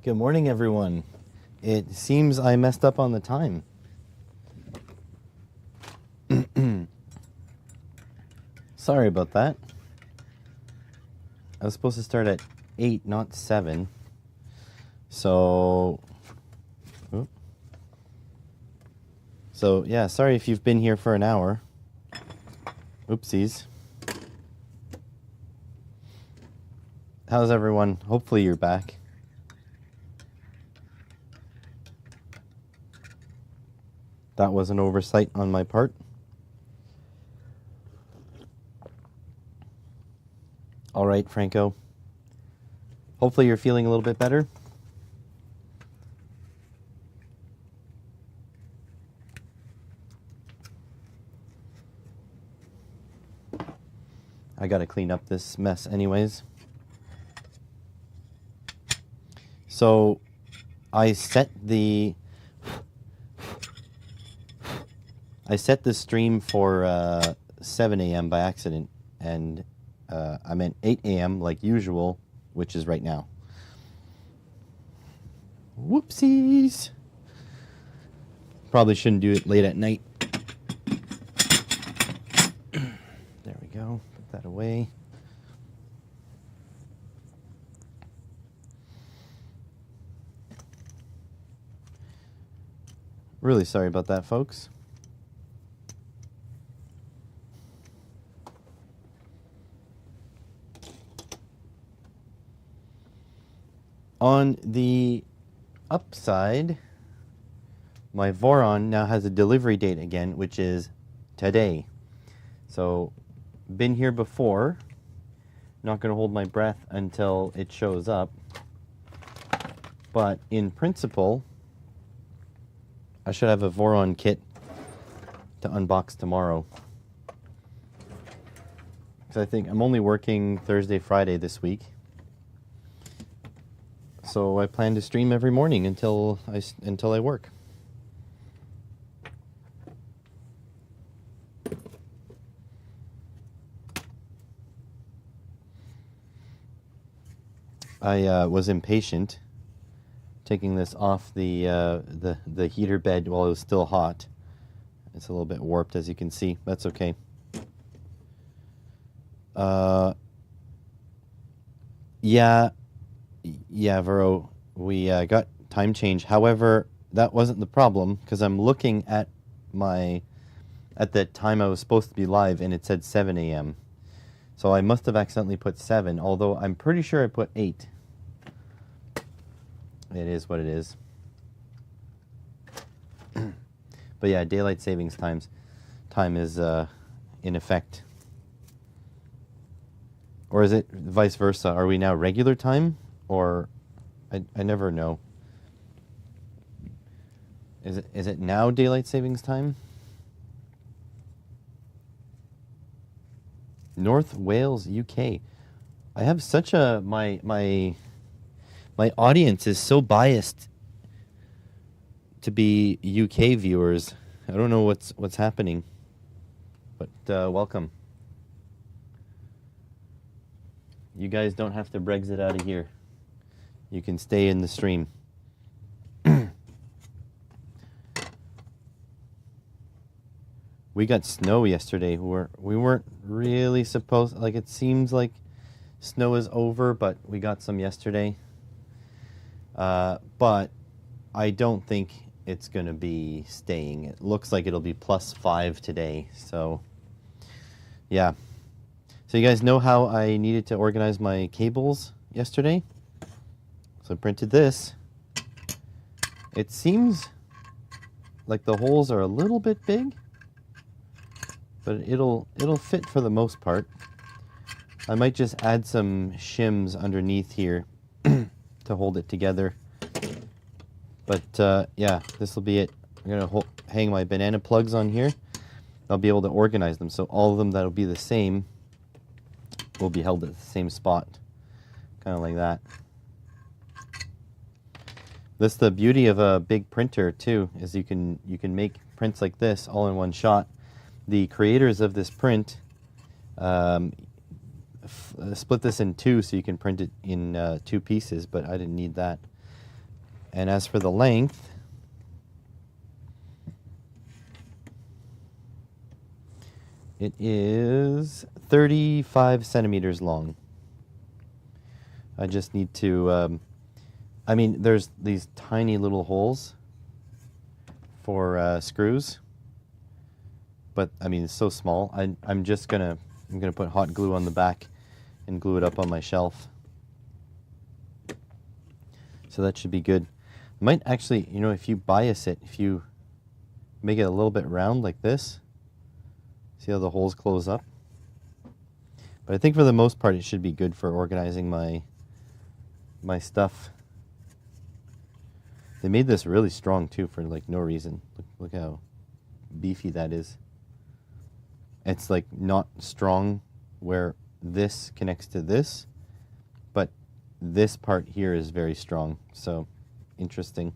Good morning, everyone. It seems I messed up on the time. Sorry about that. I was supposed to start at 8, not 7. So yeah, sorry if you've been here for an hour. Oopsies. How's everyone? Hopefully you're back. That was an oversight on my part. All right, Franco. Hopefully you're feeling a little bit better. I gotta clean up this mess anyways. So I set the stream for 7 a.m. by accident, and I meant 8 a.m. like usual, which is right now. Whoopsies! Probably shouldn't do it late at night. There we go. Put that away. Really sorry about that, folks. On the upside, my Voron now has a delivery date again, which is today. So, been here before. Not going to hold my breath until it shows up. But in principle, I should have a Voron kit to unbox tomorrow. Because I think I'm only working Thursday, Friday this week. So I plan to stream every morning until I work. I was impatient taking this off the heater bed while it was still hot. It's a little bit warped, as you can see. That's okay. Yeah, Vero, we got time change. However, that wasn't the problem, because I'm looking at the time I was supposed to be live, and it said 7 a.m. So I must have accidentally put 7, although I'm pretty sure I put 8. It is what it is. But yeah, daylight savings time is in effect. Or is it vice versa? Are we now regular time? Or I never know. Is it now daylight savings time? North Wales, UK. I have such a my audience is so biased to be UK viewers. I don't know what's happening. But welcome. You guys don't have to Brexit out of here. You can stay in the stream. We got snow yesterday. We weren't really supposed... Like, it seems like snow is over, but we got some yesterday. But I don't think it's going to be staying. It looks like it'll be +5 today. So, yeah. So you guys know how I needed to organize my cables yesterday? So I printed this. It seems like the holes are a little bit big, but it'll fit for the most part. I might just add some shims underneath here to hold it together. But yeah, this will be it. I'm gonna hang my banana plugs on here. I'll be able to organize them, so all of them that'll be the same will be held at the same spot, kind of like that. That's the beauty of a big printer too, is you can make prints like this all in one shot. The creators of this print split this in two so you can print it in 2 pieces, but I didn't need that. And as for the length, it is 35 centimeters long. I just need to, I mean, there's these tiny little holes for screws, but I mean, it's so small. I'm gonna put hot glue on the back and glue it up on my shelf. So that should be good. I might actually, you know, if you bias it, if you make it a little bit round like this, see how the holes close up? But I think for the most part, it should be good for organizing my stuff. They made this really strong too for like no reason. Look how beefy that is. It's like not strong where this connects to this, but this part here is very strong. So interesting.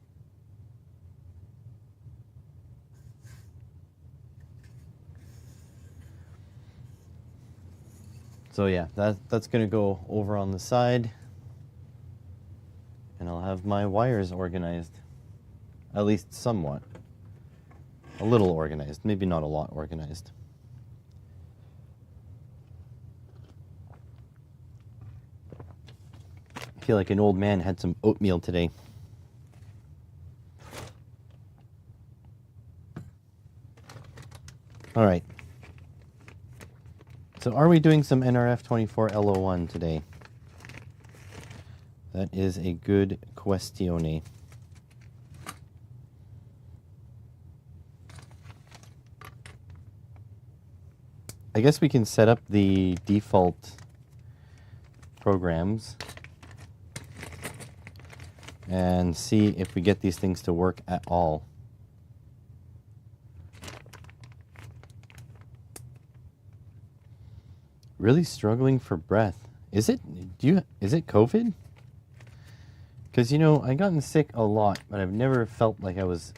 So yeah, that's gonna go over on the side, and I'll have my wires organized, at least somewhat. A little organized, maybe not a lot organized. I feel like an old man had some oatmeal today. All right. So are we doing some NRF24 LO1 today? That is a good questione. I guess we can set up the default programs and see if we get these things to work at all. Really struggling for breath. Is it COVID? Because, you know, I've gotten sick a lot, but I've never felt like I was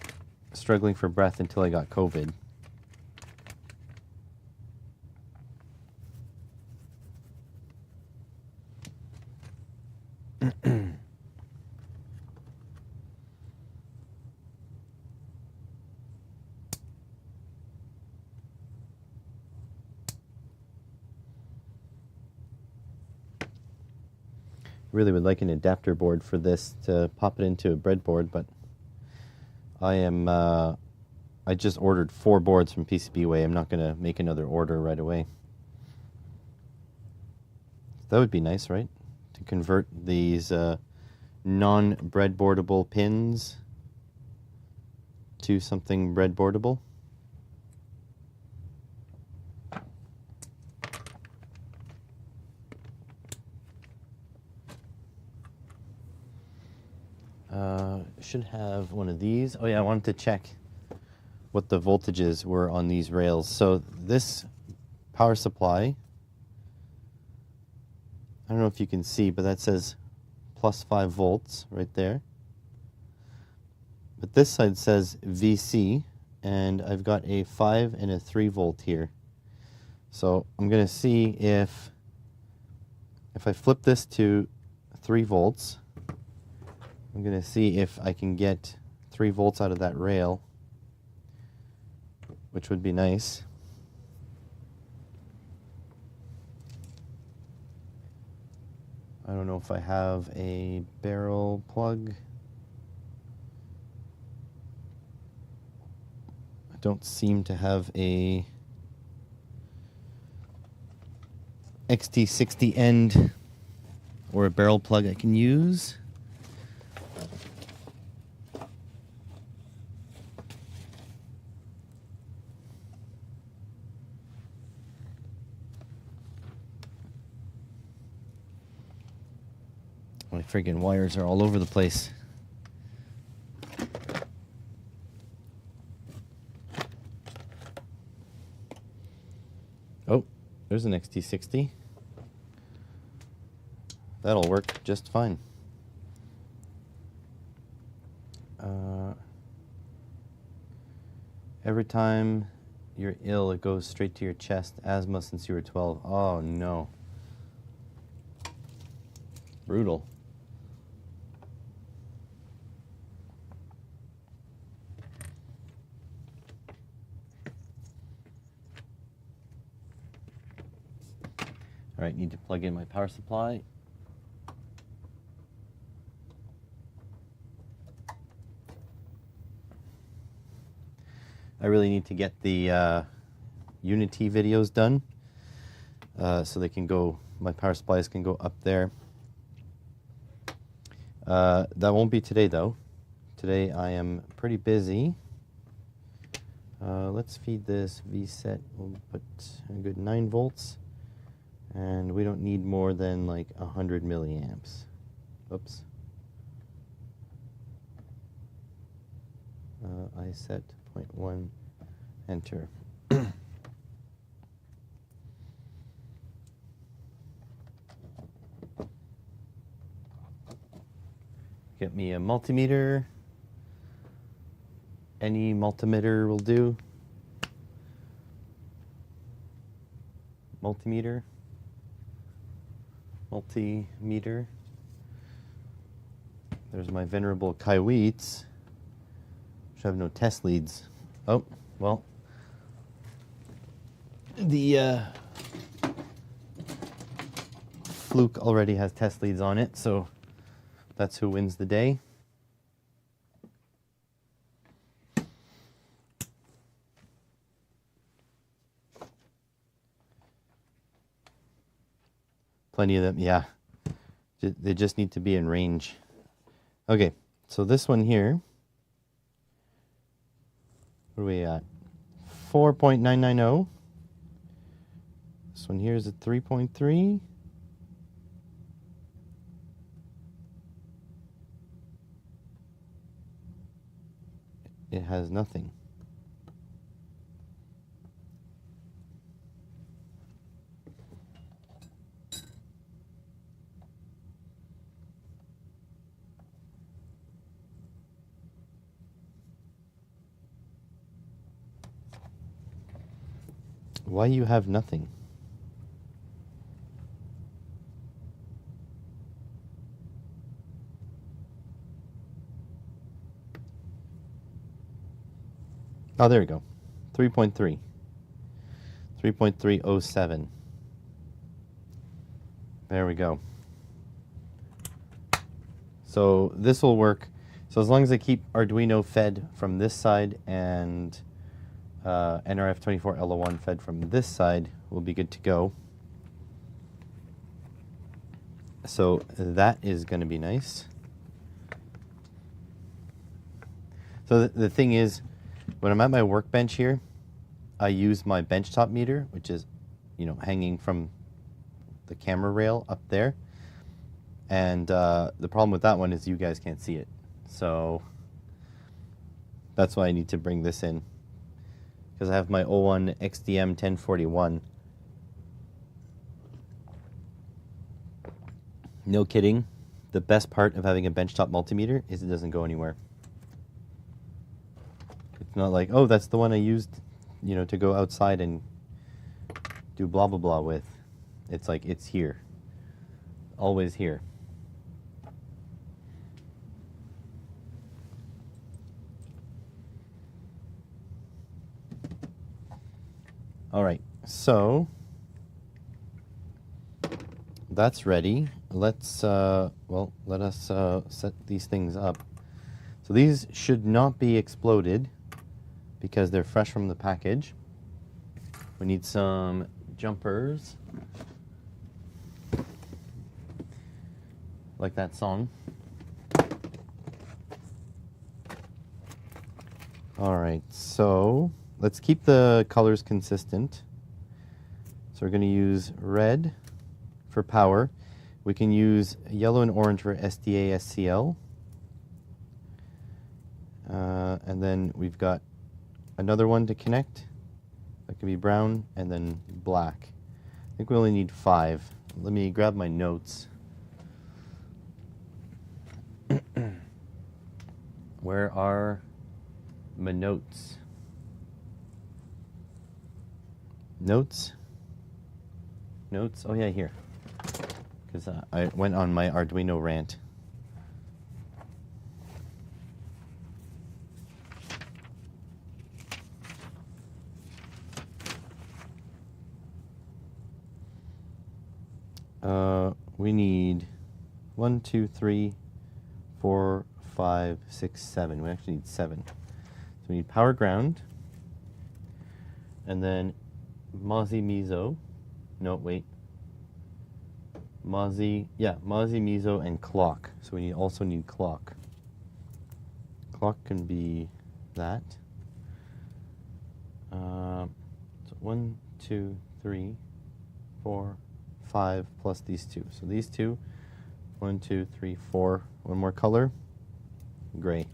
struggling for breath until I got COVID. Really would like an adapter board for this to pop it into a breadboard, but I just ordered 4 boards from PCBWay. I'm not going to make another order right away. That would be nice, right? To convert these non-breadboardable pins to something breadboardable. Should have one of these. Oh yeah, I wanted to check what the voltages were on these rails. So this power supply, I don't know if you can see, but that says plus 5 volts right there. But this side says VC, and I've got a 5 and a 3 volt here. So I'm going to see if I flip this to 3 volts, I'm going to see if I can get 3 volts out of that rail, which would be nice. I don't know if I have a barrel plug. I don't seem to have a XT60 end or a barrel plug I can use. My friggin' wires are all over the place. Oh, there's an XT60. That'll work just fine. Every time you're ill, it goes straight to your chest. Asthma since you were 12. Oh, no. Brutal. All right, need to plug in my power supply. I really need to get the Unity videos done so they can go, my power supplies can go up there. That won't be today though. Today I am pretty busy. Let's feed this VSET. We'll put a good 9 volts. And we don't need more than like 100 milliamps. Oops. I set 0.1, enter. Get me a multimeter. Any multimeter will do. Multimeter. There's my venerable Kaiweets, which have no test leads. Oh, well. The Fluke already has test leads on it, so that's who wins the day. Plenty of them, yeah. They just need to be in range. Okay, so this one here, what are we at? 4.990. This one here is at 3.3. It has nothing. Why you have nothing? Oh, there we go. 3.3. 3.307. There we go. So this will work. So as long as I keep Arduino fed from this side and NRF24L01 fed from this side, we'll be good to go. So that is going to be nice. So the thing is, when I'm at my workbench here, I use my benchtop meter, which is, you know, hanging from the camera rail up there. And the problem with that one is you guys can't see it. So that's why I need to bring this in. Because I have my O1 XDM 1041. No kidding. The best part of having a benchtop multimeter is it doesn't go anywhere. It's not like, oh, that's the one I used, you know, to go outside and do blah, blah, blah with. It's like, it's here. Always here. All right, so that's ready. Let's, let us set these things up. So these should not be exploded because they're fresh from the package. We need some jumpers, like that song. All right, so let's keep the colors consistent. So we're going to use red for power. We can use yellow and orange for SDA SCL. And then we've got another one to connect. That can be brown and then black. I think we only need 5. Let me grab my notes. Where are my notes? Notes? Notes? Oh yeah, here. Because I went on my Arduino rant. We need 1, 2, 3, 4, 5, 6, 7. We actually need 7. So we need power ground. And then Mozzie Mizo. No, wait. Mozzie Mizo and clock. So we also need clock. Clock can be that. So 1, 2, 3, 4, 5 plus these 2. So these 2, 1, 2, 3, 4. One more color, gray.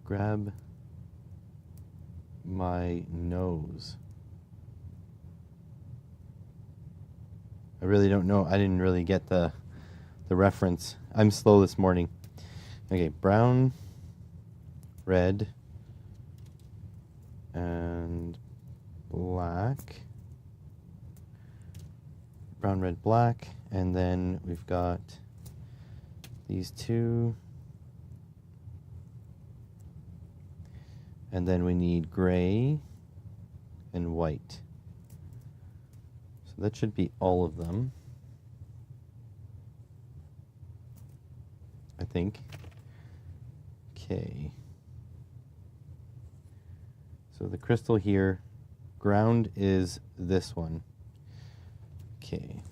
Grab my nose. I really don't know. I didn't really get the reference. I'm slow this morning. Okay, brown, red, and black. Brown, red, black. And then we've got these 2. And then we need gray and white. So that should be all of them, I think. Okay. So the crystal here, ground is this one. Okay.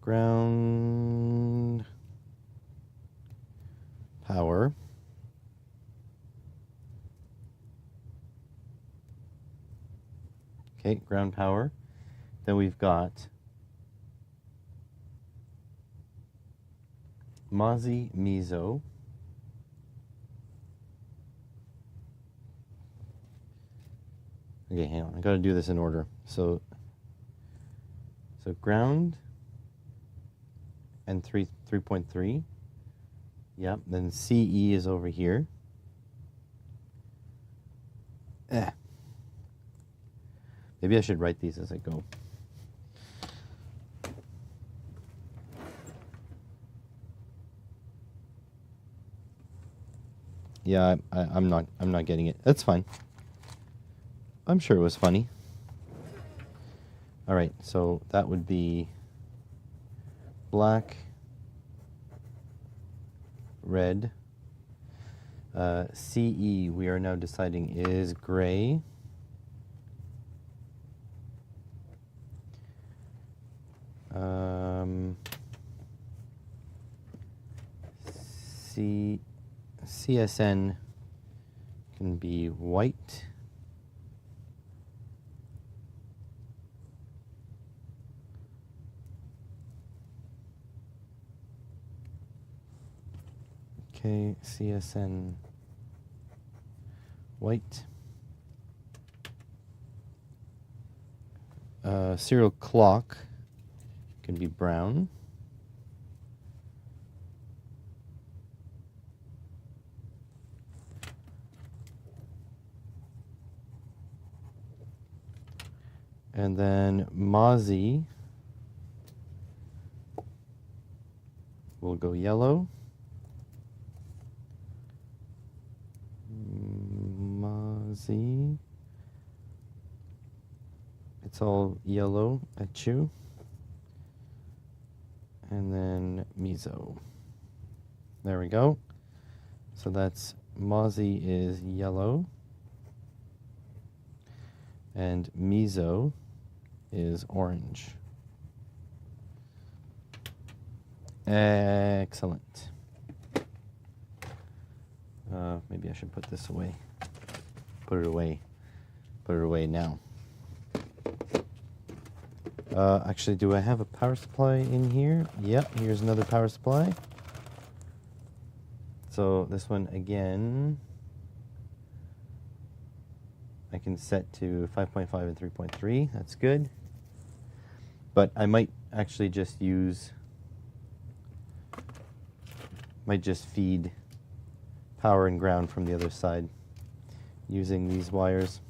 Ground, power. Okay, ground power. Then we've got Mozzie Mizo. Okay, hang on. I got to do this in order. So ground and 3.3. Yep. Then CE is over here. Maybe I should write these as I go. Yeah, I'm not getting it. That's fine. I'm sure it was funny. All right, so that would be black, red. CE, we are now deciding, is gray. CSN can be white. Okay, CSN white. Serial clock can be brown. And then Mozzie will go yellow. Mozzie. It's all yellow at you. And then Mizo. There we go. So that's Mozzie is yellow. And Mizo is orange. Excellent. Maybe I should put this away. Put it away. Put it away now. Actually, do I have a power supply in here? Yep, here's another power supply. So this one again, I can set to 5.5 and 3.3. That's good. But I might actually just feed power and ground from the other side using these wires.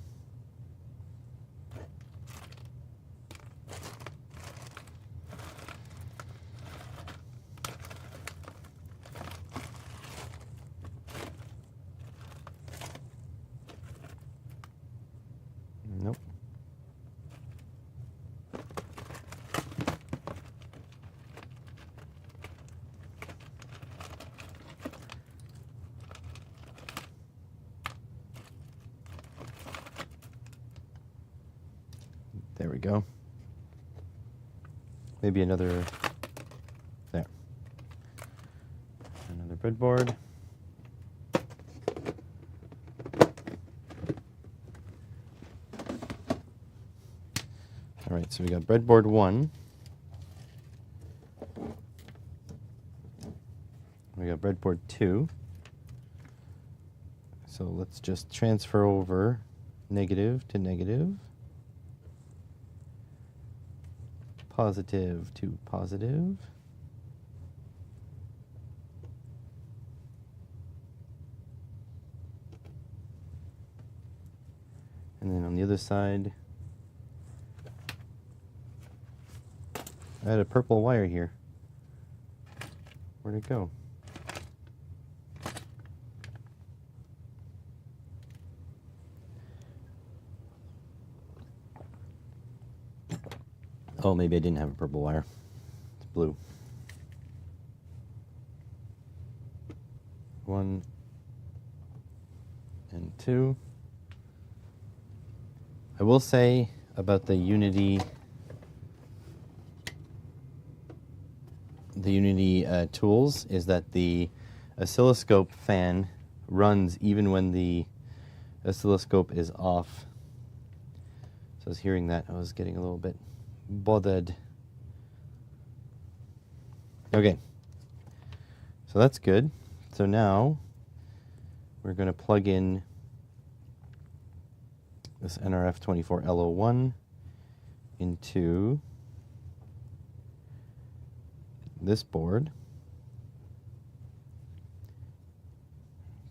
go. Maybe another, there. Another breadboard. All right, so we got breadboard 1. We got breadboard 2. So let's just transfer over negative to negative, positive to positive. And then on the other side, I had a purple wire here. Where'd it go? Oh, maybe I didn't have a purple wire. It's blue. 1 and 2. I will say about the Unity tools is that the oscilloscope fan runs even when the oscilloscope is off. So I was hearing that. I was getting a little bit bothered. Okay, so that's good. So now we're going to plug in this NRF24L01 into this board.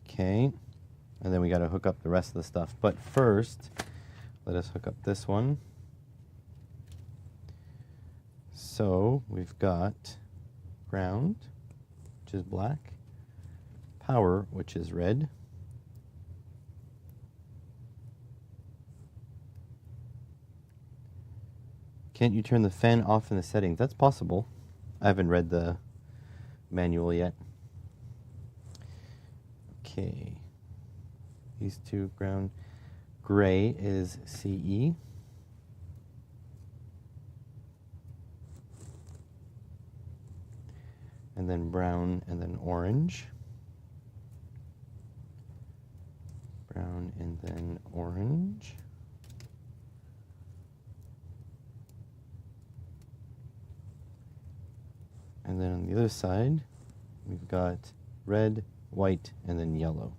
Okay, and then we got to hook up the rest of the stuff. But first, let us hook up this one. So we've got ground, which is black, power, which is red, can't you turn the fan off in the settings? That's possible. I haven't read the manual yet. Okay, these two ground. Gray is CE. And then brown, and then orange. Brown, and then orange. And then on the other side, we've got red, white, and then yellow.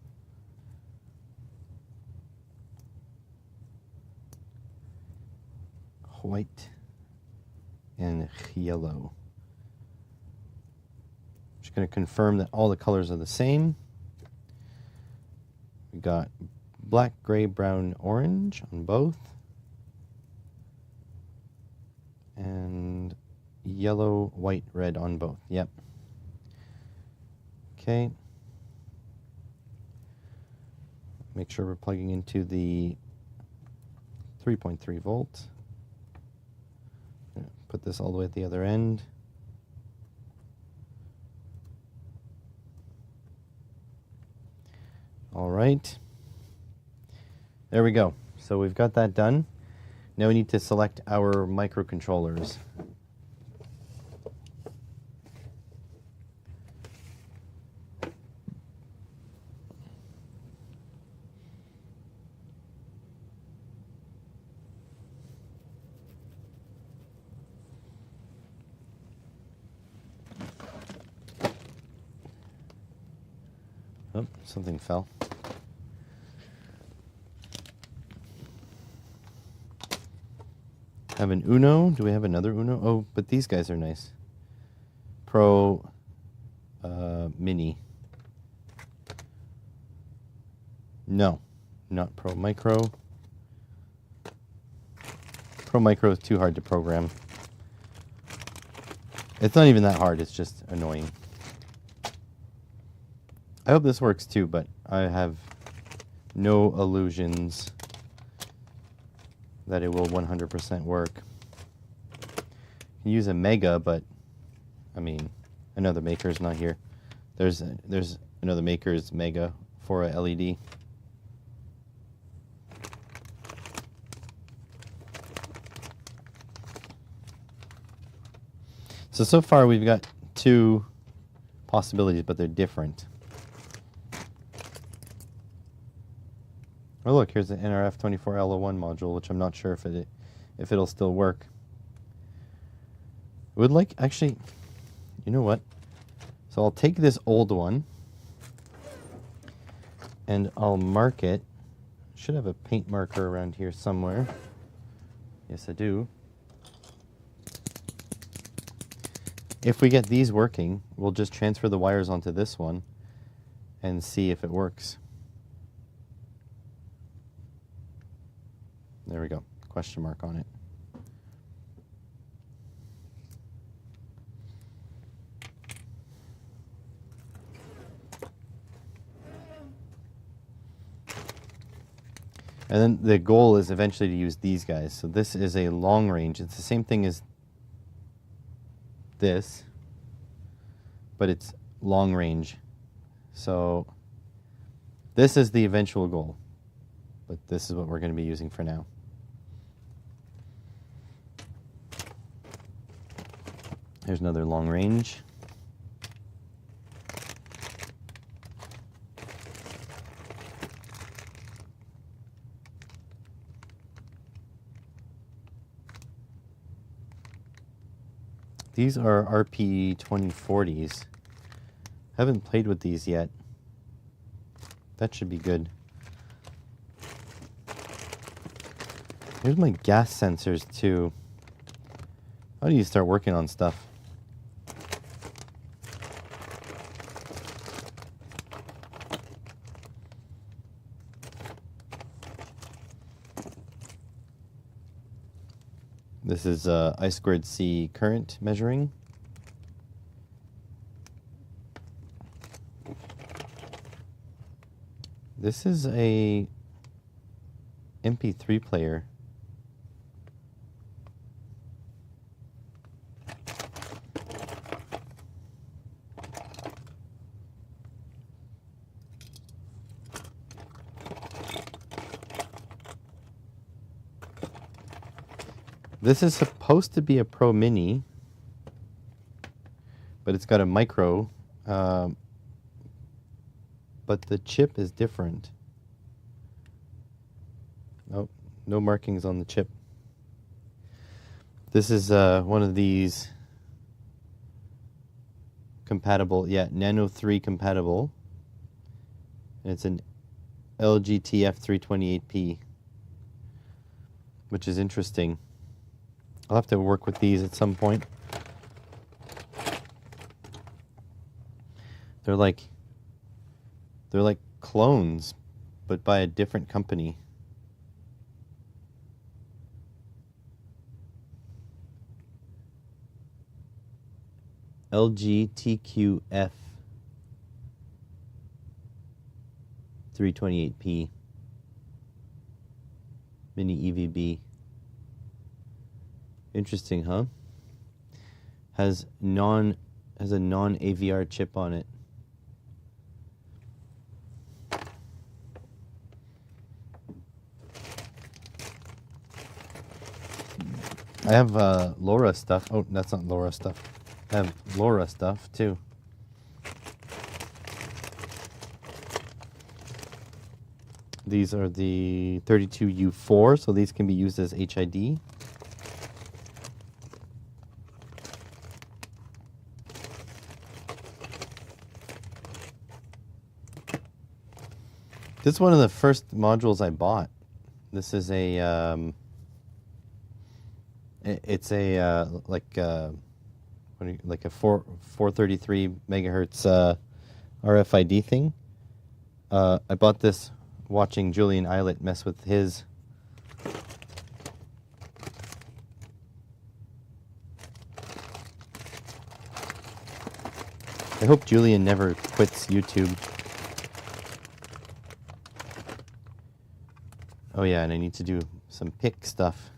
White and yellow. Just going to confirm that all the colors are the same. We got black, gray, brown, orange on both. And yellow, white, red on both. Yep. Okay. Make sure we're plugging into the 3.3 volt. Put this all the way at the other end. All right. There we go. So we've got that done. Now we need to select our microcontrollers. Oh, something fell. Have an Uno. Do we have another Uno? Oh, but these guys are nice. Pro Mini. No, not Pro Micro. Pro Micro is too hard to program. It's not even that hard, it's just annoying. I hope this works too, but I have no illusions that it will 100% work. You can use a Mega, but I mean, another maker's not here. There's another maker's Mega for a LED. So far we've got two possibilities, but they're different. Oh look, here's the NRF24L01 module, which I'm not sure if it'll still work. I would like, actually, you know what? So I'll take this old one and I'll mark it. Should have a paint marker around here somewhere. Yes, I do. If we get these working, we'll just transfer the wires onto this one and see if it works. There we go. Question mark on it. And then the goal is eventually to use these guys. So this is a long range. It's the same thing as this, but it's long range. So this is the eventual goal, but this is what we're going to be using for now. Here's another long range. These are RP2040s. Haven't played with these yet. That should be good. Here's my gas sensors too. How do you start working on stuff? This is I2C current measuring. This is a MP3 player. This is supposed to be a Pro Mini, but it's got a micro, but the chip is different. Oh, no markings on the chip. This is one of these compatible, yeah, Nano 3 compatible. And it's an LG TF328P, which is interesting. I'll have to work with these at some point. They're like clones, but by a different company. LG TQF 328P Mini EVB. Interesting, huh? Has a non-AVR chip on it. I have LoRa stuff. Oh, that's not LoRa stuff. I have LoRa stuff too. These are the 32U4, so these can be used as HID. This is one of the first modules I bought. This is a it's a like a 433 megahertz RFID thing. I bought this watching Julian Eilert mess with his. I hope Julian never quits YouTube. Oh yeah, and I need to do some pick stuff.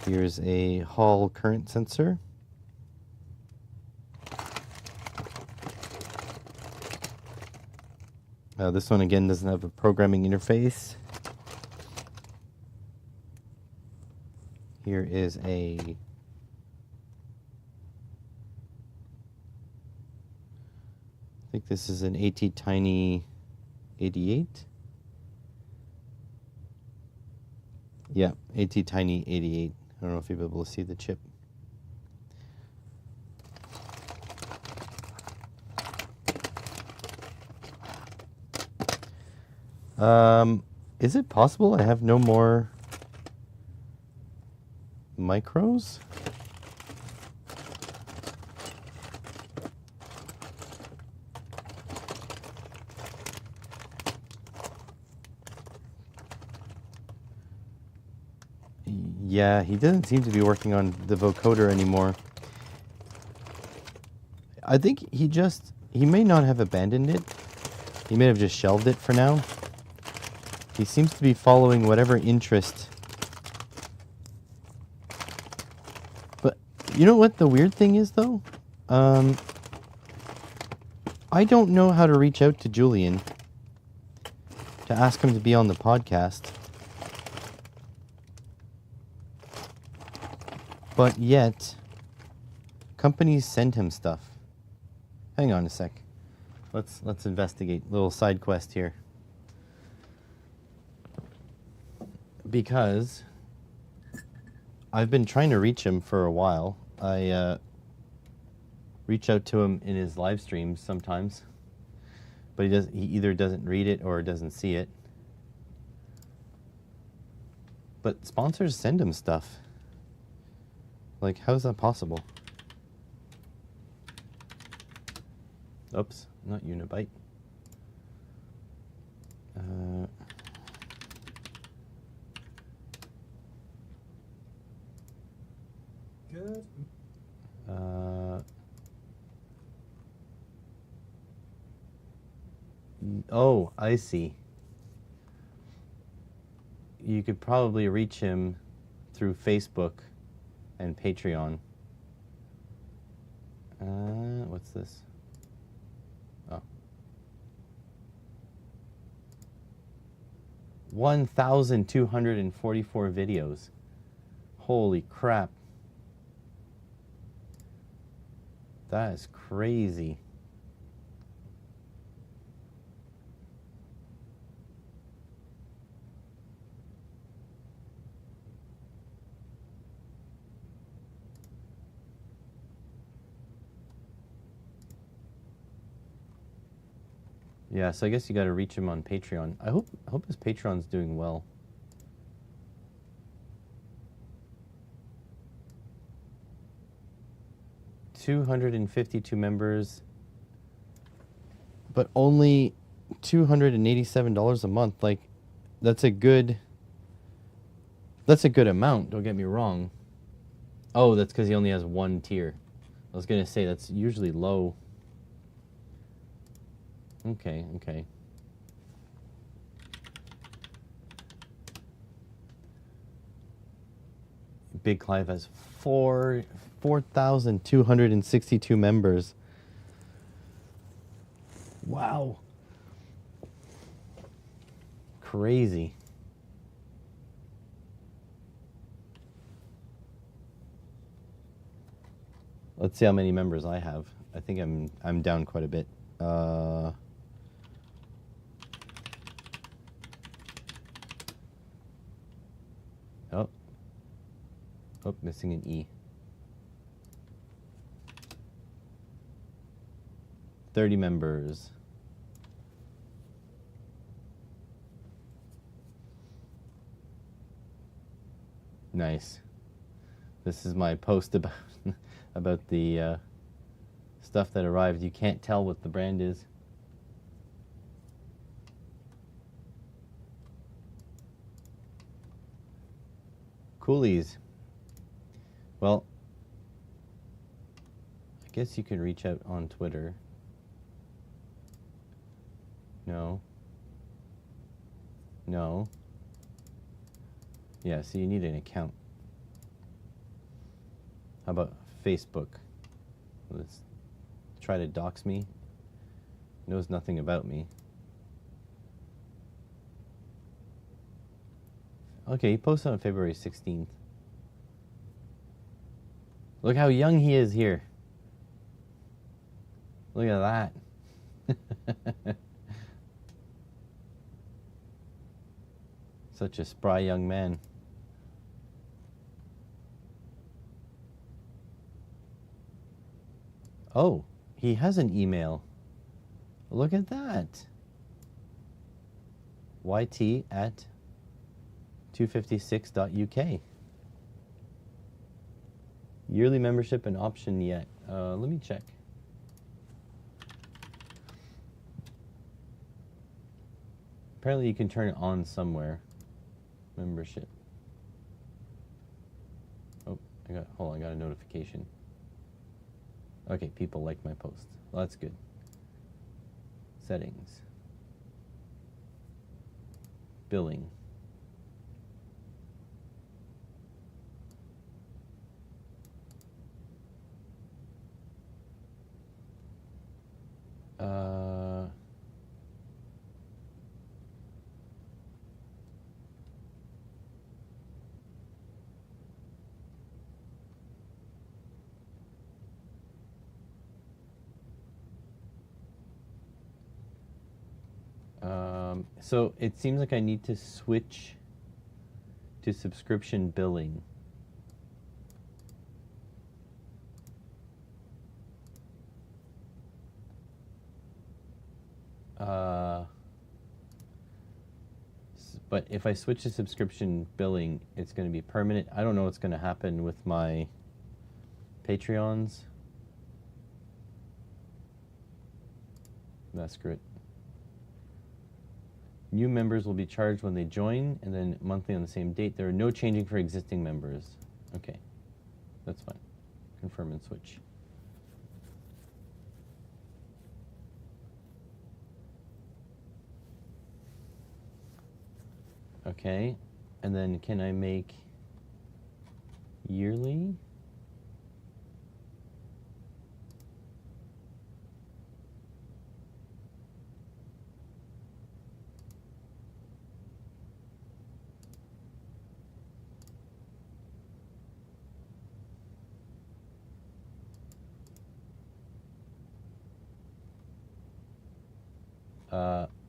Here's a Hall current sensor. This one again doesn't have a programming interface. Here is a I think this is an ATtiny 88. Yeah, ATtiny 88. I don't know if you'll be able to see the chip. Is it possible I have no more micros? Yeah, he doesn't seem to be working on the vocoder anymore. I think he may not have abandoned it. He may have just shelved it for now. He seems to be following whatever interest. But you know what the weird thing is, though? I don't know how to reach out to Julian to ask him to be on the podcast. But yet, companies send him stuff. Hang on a sec. Let's investigate. Little side quest here. Because I've been trying to reach him for a while. I reach out to him in his live streams sometimes, but he either doesn't read it or doesn't see it. But sponsors send him stuff. Like, how is that possible? Oops, not Unibyte. Good. Oh, I see. You could probably reach him through Facebook and Patreon. What's this? Oh. 1,244 videos. Holy crap. That is crazy. Yeah, so I guess you got to reach him on Patreon. I hope his Patreon's doing well. $252 members, but only $287 a month. Like, that's a good amount. Don't get me wrong. Oh, that's because he only has one tier. I was gonna say that's usually low. Okay. Big Clive has 4,262 members. Wow. Crazy. Let's see how many members I have. I think I'm down quite a bit. Oh, missing an E. 30 members. Nice. This is my post about about the stuff that arrived. You can't tell what the brand is. Coolies. Well, I guess you can reach out on Twitter. No. Yeah, so you need an account. How about Facebook? Let's try to dox me. Knows nothing about me. Okay, he posted on February 16th. Look how young he is here. Look at that. Such a spry young man. Oh, he has an email. Look at that. yt@256.uk. Yearly membership and option yet. Let me check. Apparently you can turn it on somewhere. Membership. Oh, hold on, I got a notification. Okay, people like my post. Well, that's good. Settings. Billing. So it seems like I need to switch to subscription billing. But if I switch to subscription billing, it's going to be permanent. I don't know what's going to happen with my Patreons. Nah, screw it. New members will be charged when they join, and then monthly on the same date. There are no changing for existing members. Okay, that's fine. Confirm and switch. Okay, and then can I make yearly?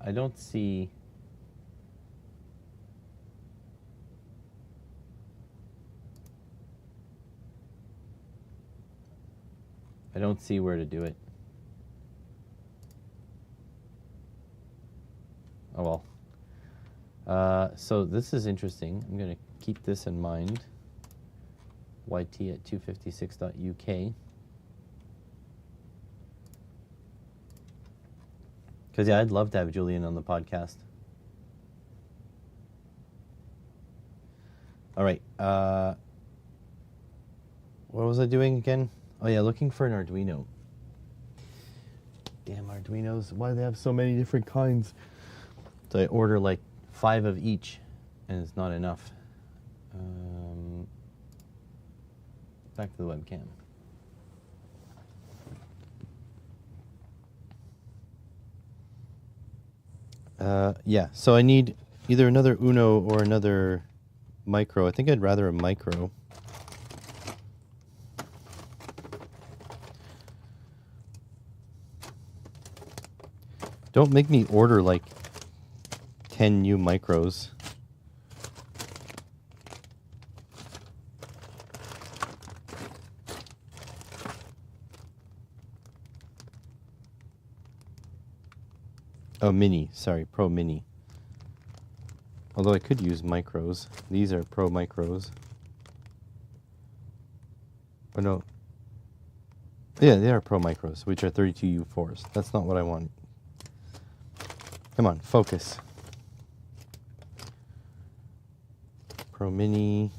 I don't see. I don't see where to do it. Oh well. So this is interesting. I'm going to keep this in mind. yt@256.uk. Because, yeah, I'd love to have Julian on the podcast. All right. What was I doing again? Oh, yeah, looking for an Arduino. Damn Arduinos. Why do they have so many different kinds? So I order like 5 of each, and it's not enough. Back to the webcam. Yeah, so I need either another Uno or another micro. I think I'd rather a micro. Don't make me order like 10 new micros. Oh, Mini. Sorry, Pro Mini. Although I could use micros. These are Pro micros. Oh, no. Yeah, they are Pro micros, which are 32U4s. That's not what I want. Come on, focus. Pro Mini.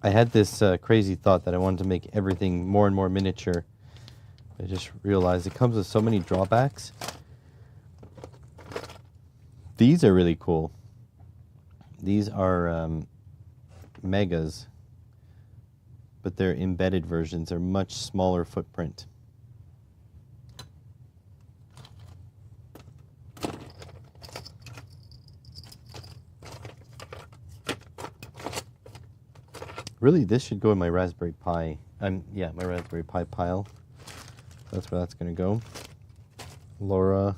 I had this crazy thought that I wanted to make everything more and more miniature. I just realized it comes with so many drawbacks. These are really cool. These are Megas, but they're embedded versions. They're much smaller footprint. Really, this should go in my Raspberry Pi. Yeah, my Raspberry Pi pile. That's where that's going to go. LoRa.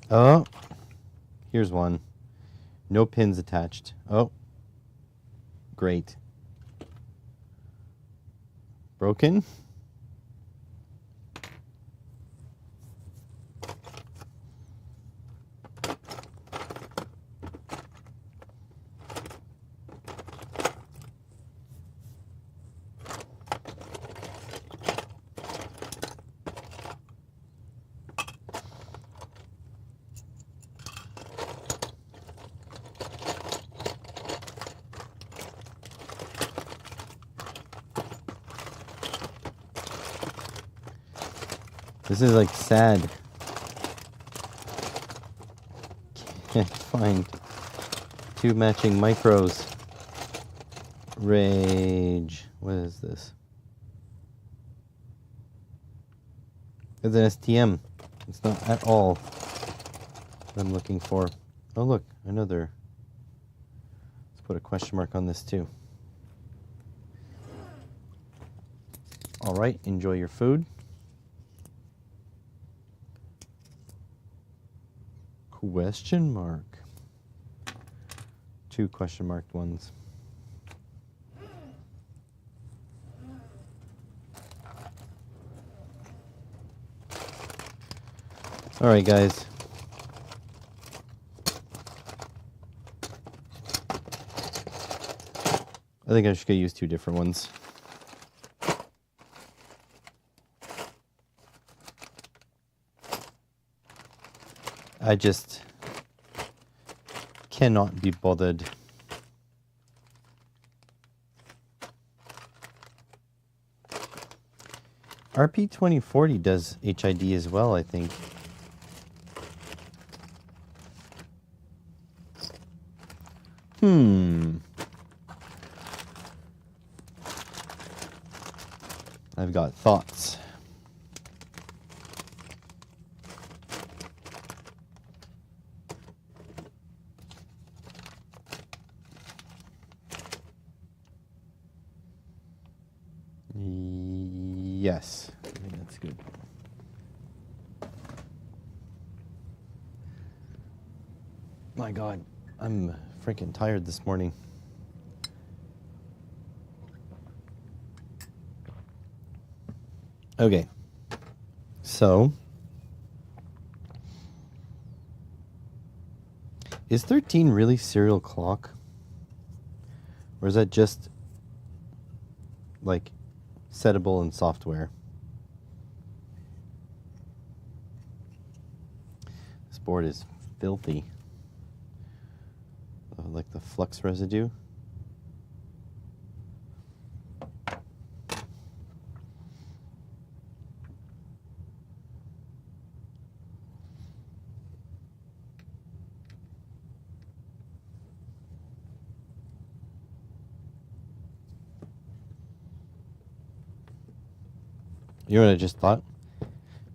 Oh, here's one. No pins attached. Oh, great. Broken. This is like sad. Can't find two matching micros. Rage. What is this? It's an STM. It's not at all what I'm looking for. Oh look, another. Let's put a question mark on this too. Alright, enjoy your food. Question mark. Two question marked ones. All right, guys. I think I should use two different ones. I just cannot be bothered. RP2040 does HID as well, I think. I've got thoughts. Yes, I think that's good. My God, I'm freaking tired this morning. Okay, so is 13 really serial clock? Or is that just like settable in software? This board is filthy. Like the flux residue. You know what I just thought?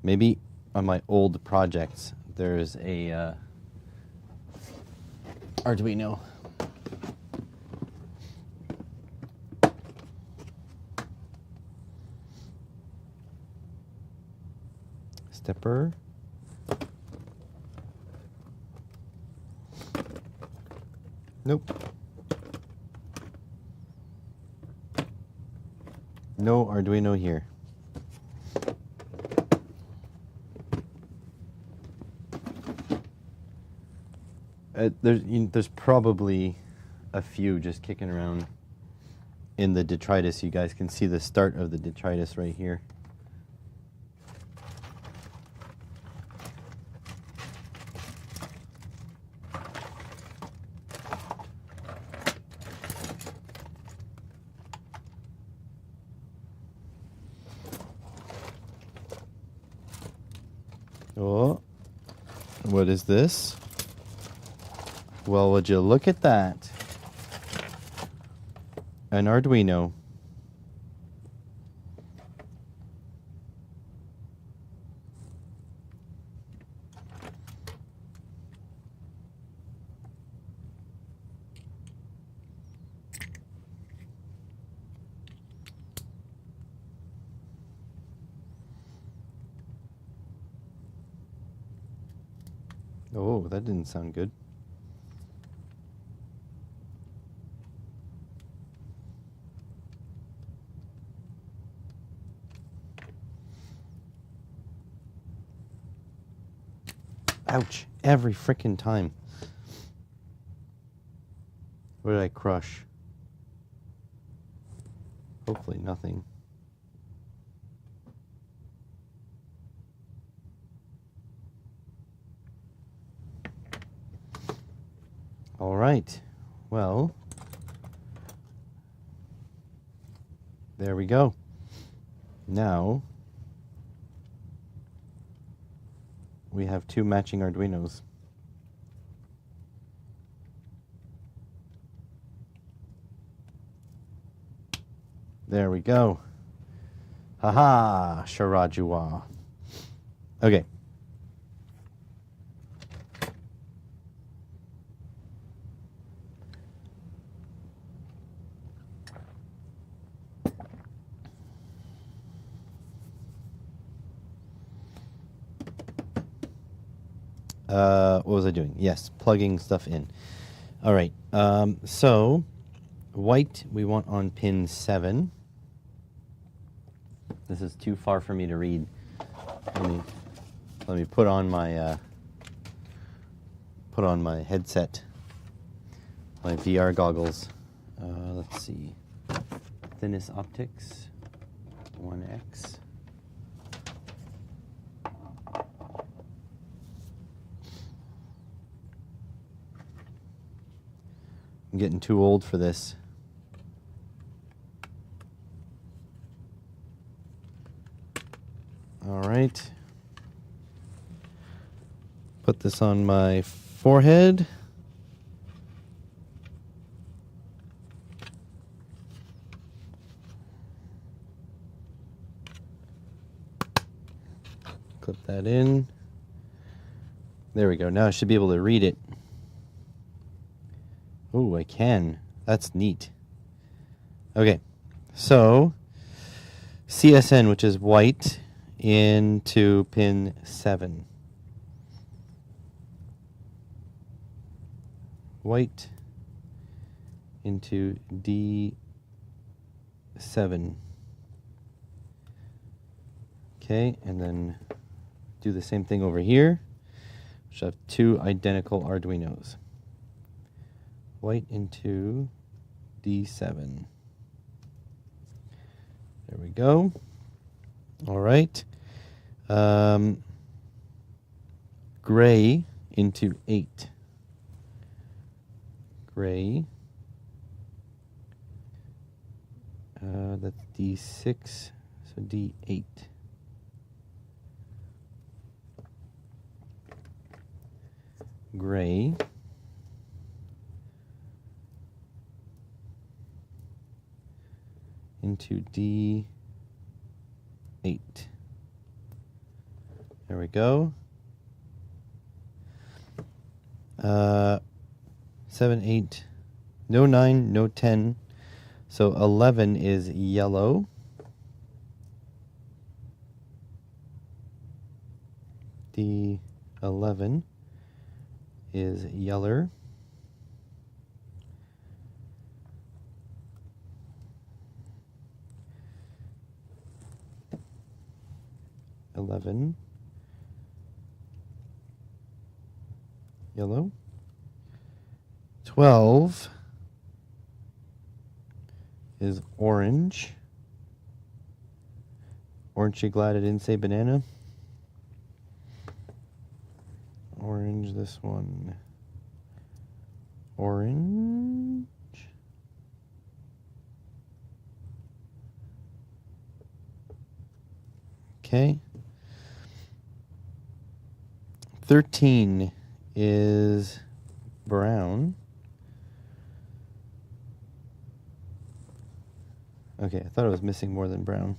Maybe on my old projects, there's a Arduino. Stepper. Nope. No Arduino here. There's probably a few just kicking around in the detritus. You guys can see the start of the detritus right here. Oh, what is this? Well, would you look at that? An Arduino. Oh, that didn't sound good. Ouch. Every frickin' time. What did I crush? Hopefully nothing. All right. Well, there we go. Now, we have two matching Arduinos. There we go. Haha, Sharajua. Okay. What was I doing? Yes, plugging stuff in. All right. So, white we want on pin 7. This is too far for me to read. Let me put on my headset, my VR goggles. Let's see. Thinnest Optics 1X. I'm getting too old for this. All right. Put this on my forehead. Clip that in. There we go. Now I should be able to read it. Oh, I can. That's neat. Okay. So, CSN, which is white, into pin 7. White into D7. Okay, and then do the same thing over here. We should have two identical Arduinos. White into D7. There we go. All right. Gray into 8. Gray. That's D6, so D8. Gray. Into D8. There we go. 7, 8, no 9, no 10. So 11 is yellow. D11 is yeller. Yellow. 12 is orange. Aren't you glad I didn't say banana? Orange, this one. Orange. Okay. 13 is brown. Okay, I thought I was missing more than brown.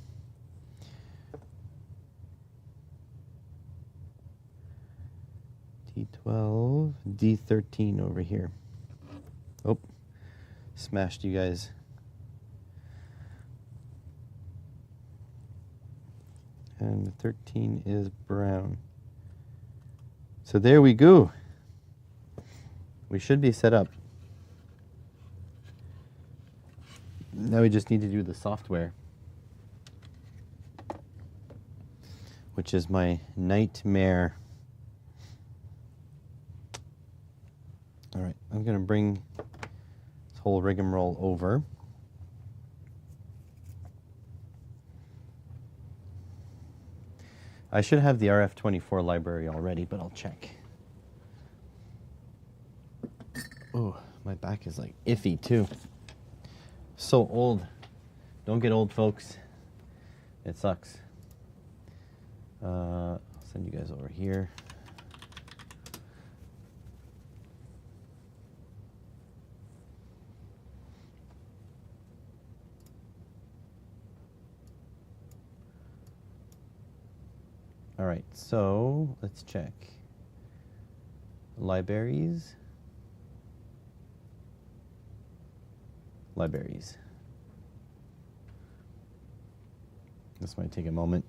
D12, D13 over here. Oh, smashed you guys. And 13 is brown. So there we go. We should be set up. Now we just need to do the software, which is my nightmare. All right, I'm going to bring this whole rigmarole over. I should have the RF24 library already, but I'll check. Oh, my back is like iffy too. So old. Don't get old, folks. It sucks. I'll send you guys over here. All right, so let's check. Libraries. Libraries. This might take a moment.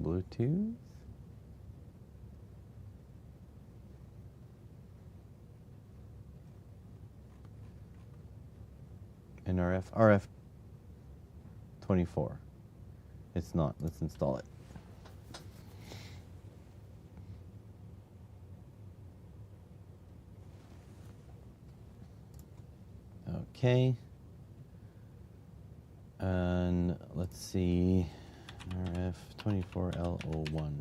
Bluetooth. And RF24. It's not. Let's install it. Okay. And let's see. RF24L01.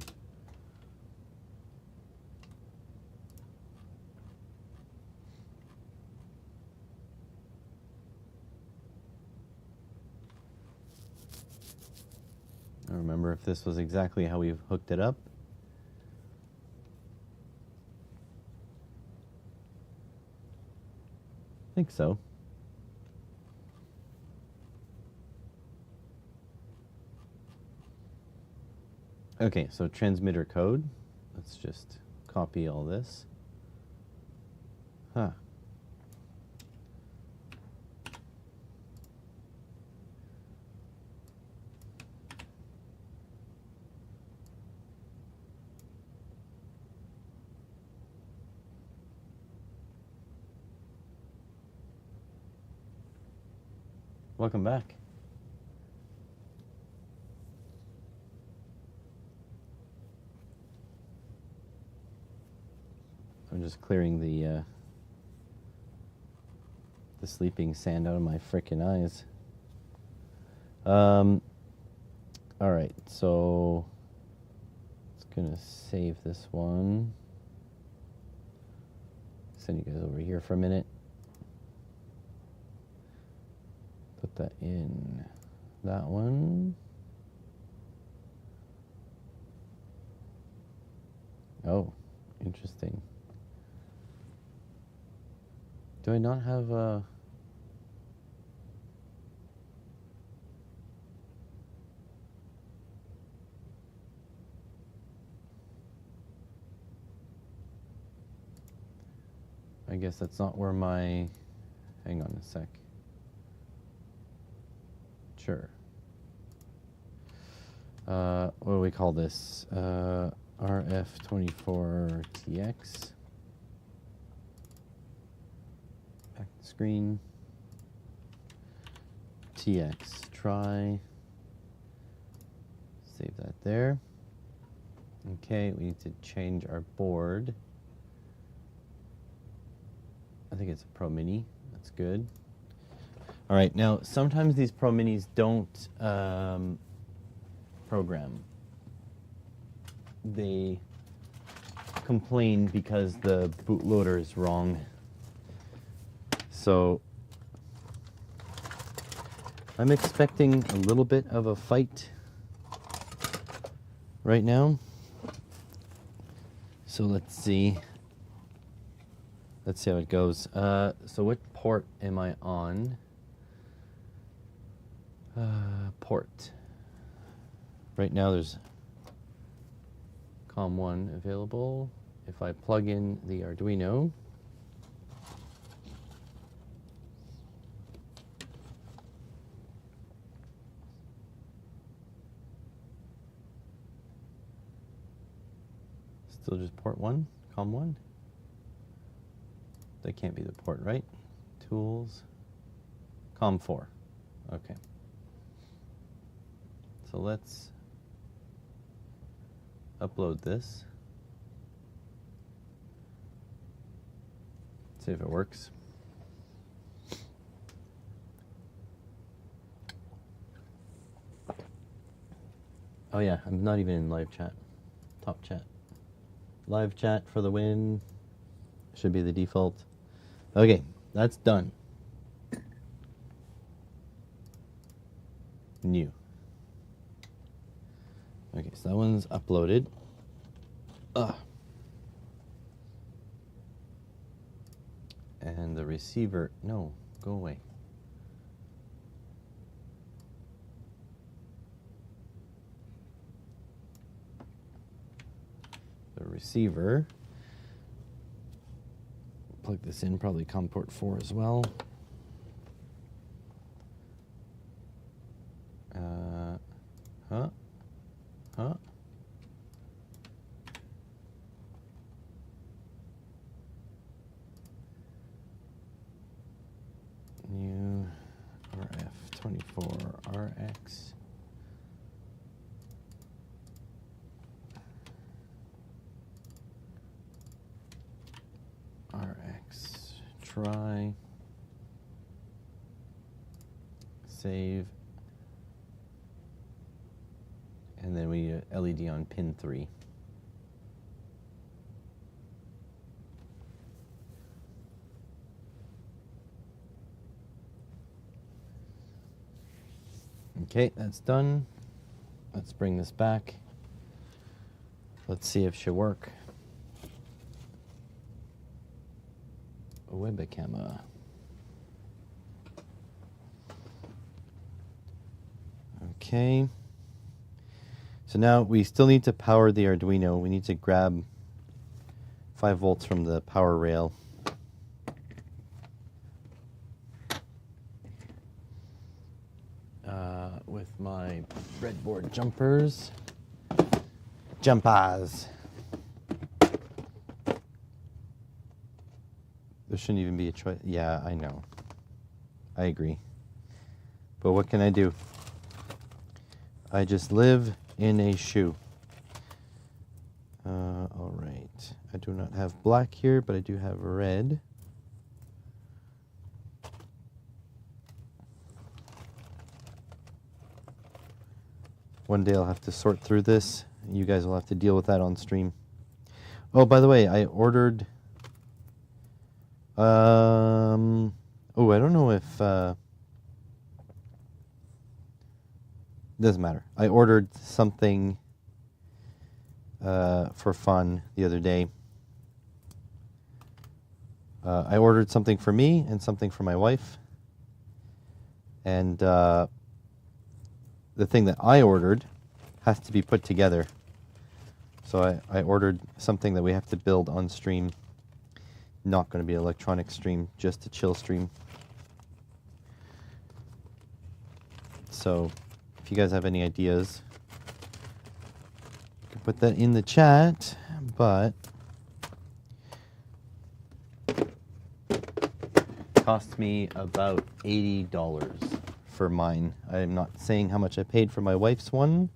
I don't remember if this was exactly how we hooked it up. I think so. Okay, so transmitter code. Let's just copy all this. Huh. Welcome back. I'm just clearing the sleeping sand out of my frickin' eyes. All right, so it's gonna save this one. Send you guys over here for a minute. Put that in that one. Oh, interesting. Do I not have a... I guess that's not where my... Hang on a sec. Sure. What do we call this? RF24TX. Back to screen. TX. Try. Save that there. Okay, we need to change our board. I think it's a Pro Mini. That's good. All right, now sometimes these Pro Minis don't program. They complain because the bootloader is wrong. So I'm expecting a little bit of a fight right now. So let's see. Let's see how it goes. So what port am I on? Port. Right now there's COM1 available. If I plug in the Arduino, still just port 1, COM1. That can't be the port, right? Tools, COM4. Okay. So let's upload this. See if it works. Oh yeah, I'm not even in live chat. Top chat. Live chat for the win. Should be the default. Okay, that's done. New. Okay, so that one's uploaded. And the receiver, no, go away. The receiver, plug this in, probably COM port 4 as well. New RF24RX. RX, try, save, and then we LED on pin 3. Okay, that's done. Let's bring this back. Let's see if she'll work. Webcam. Okay. So now we still need to power the Arduino. We need to grab 5 volts from the power rail. With my breadboard jumpers. Jumpers. There shouldn't even be a choice. Yeah, I know. I agree. But what can I do? I just live in a shoe. All right. I do not have black here, but I do have red. One day I'll have to sort through this. You guys will have to deal with that on stream. Oh, by the way, I ordered... oh, I don't know if... doesn't matter. I ordered something for fun the other day. I ordered something for me and something for my wife. And the thing that I ordered has to be put together. So I ordered something that we have to build on stream. Not going to be an electronic stream, just a chill stream. So if you guys have any ideas, you can put that in the chat, but it cost me about $80 for mine. I'm not saying how much I paid for my wife's one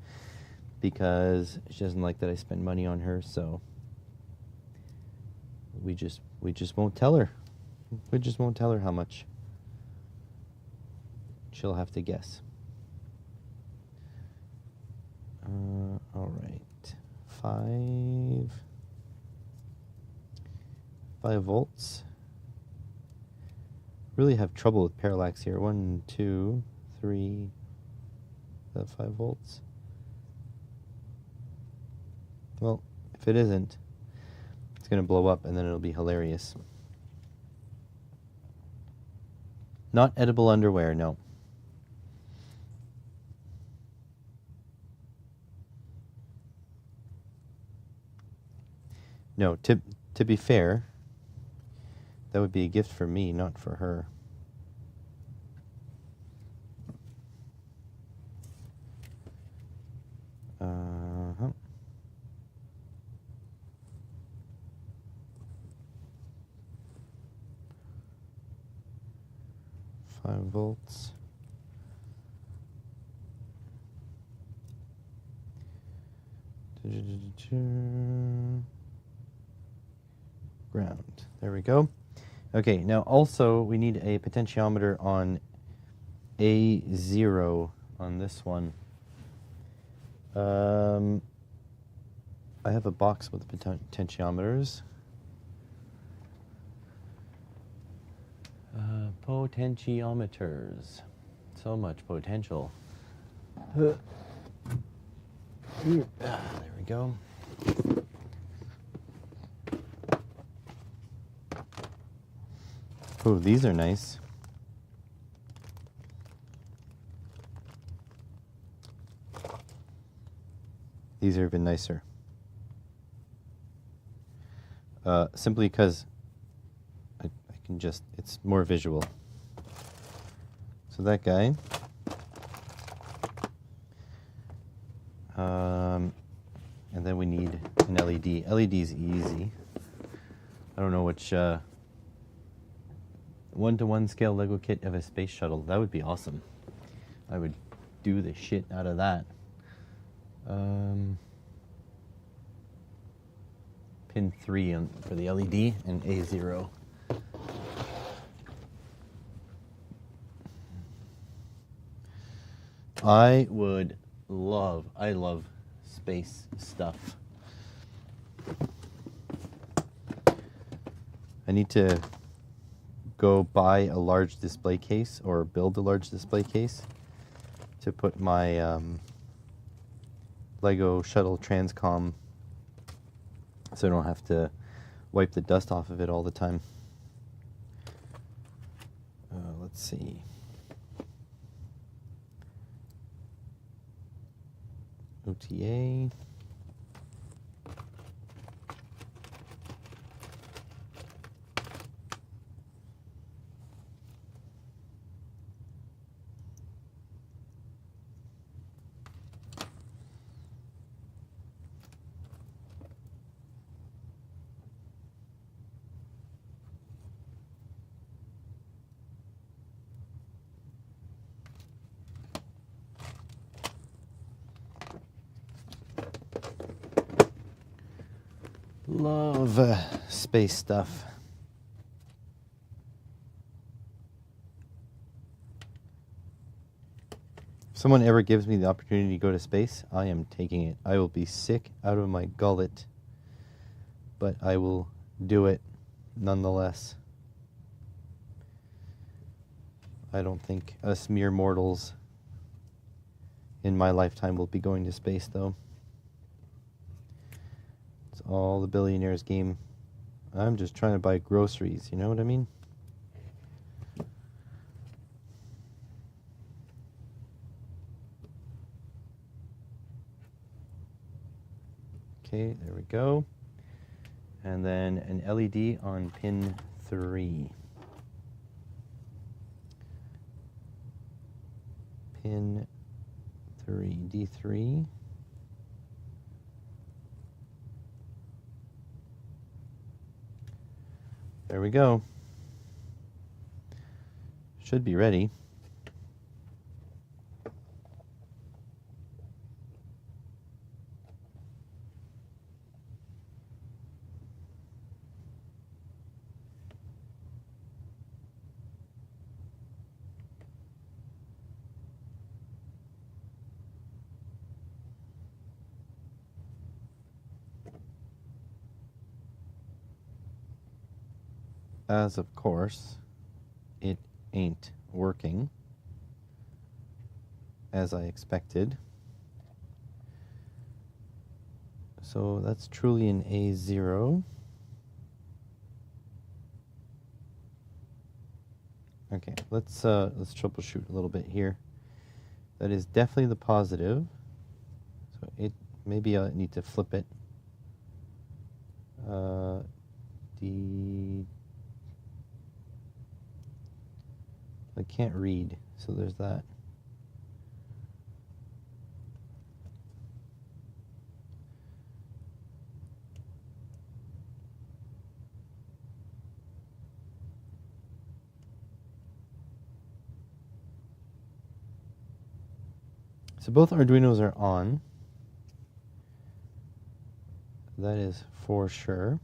because she doesn't like that I spend money on her, so we just won't tell her. We just won't tell her how much. She'll have to guess. All right, 5 volts. Really have trouble with parallax here. 1, 2, 3. Is that 5 volts? Well, if it isn't, it's going to blow up and then it'll be hilarious. Not edible underwear, no. No, to be fair, that would be a gift for me, not for her. Uh-huh. 5 volts. Ground. There we go. Okay, now also we need a potentiometer on A0 on this one. I have a box with potentiometers. Potentiometers. So much potential. There we go. Oh, these are nice. These are even nicer. Simply because I can just, it's more visual. So that guy. And then we need an LED. LED's easy. I don't know which 1-to-1 scale Lego kit of a space shuttle. That would be awesome. I would do the shit out of that. Pin 3 for the LED and A0. I love space stuff. I need to go buy a large display case or build a large display case to put my Lego Shuttle Transcom so I don't have to wipe the dust off of it all the time. Let's see. OTA. Love space stuff. If someone ever gives me the opportunity to go to space, I am taking it. I will be sick out of my gullet, but I will do it nonetheless. I don't think us mere mortals in my lifetime will be going to space, though. It's all the billionaires' game. I'm just trying to buy groceries, you know what I mean? Okay, there we go. And then an LED on pin 3. Pin 3, D3. There we go. Should be ready. As of course, it ain't working as I expected. So that's truly an A0. Okay, let's troubleshoot a little bit here. That is definitely the positive. So maybe I need to flip it. I can't read, so there's that. So both Arduinos are on. That is for sure.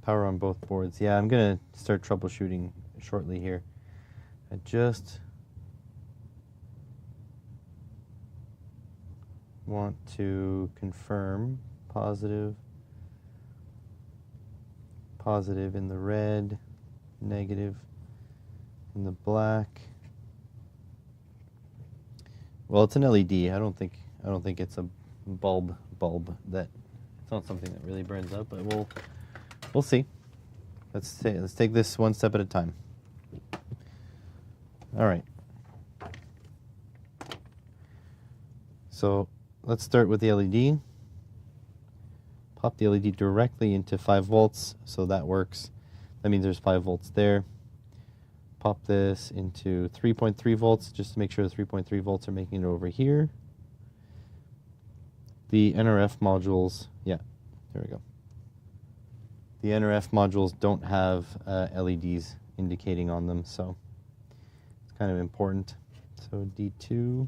Power on both boards. Yeah, I'm going to start troubleshooting shortly here. I just want to confirm positive in the red, negative in the black. Well, it's an LED. I don't think it's a bulb that it's not something that really burns up, but we'll see. Let's take this one step at a time. All right. So let's start with the LED. Pop the LED directly into 5 volts, so that works. That means there's 5 volts there. Pop this into 3.3 volts, just to make sure the 3.3 volts are making it over here. The NRF modules, yeah, there we go. The NRF modules don't have LEDs indicating on them, so it's kind of important. So D2.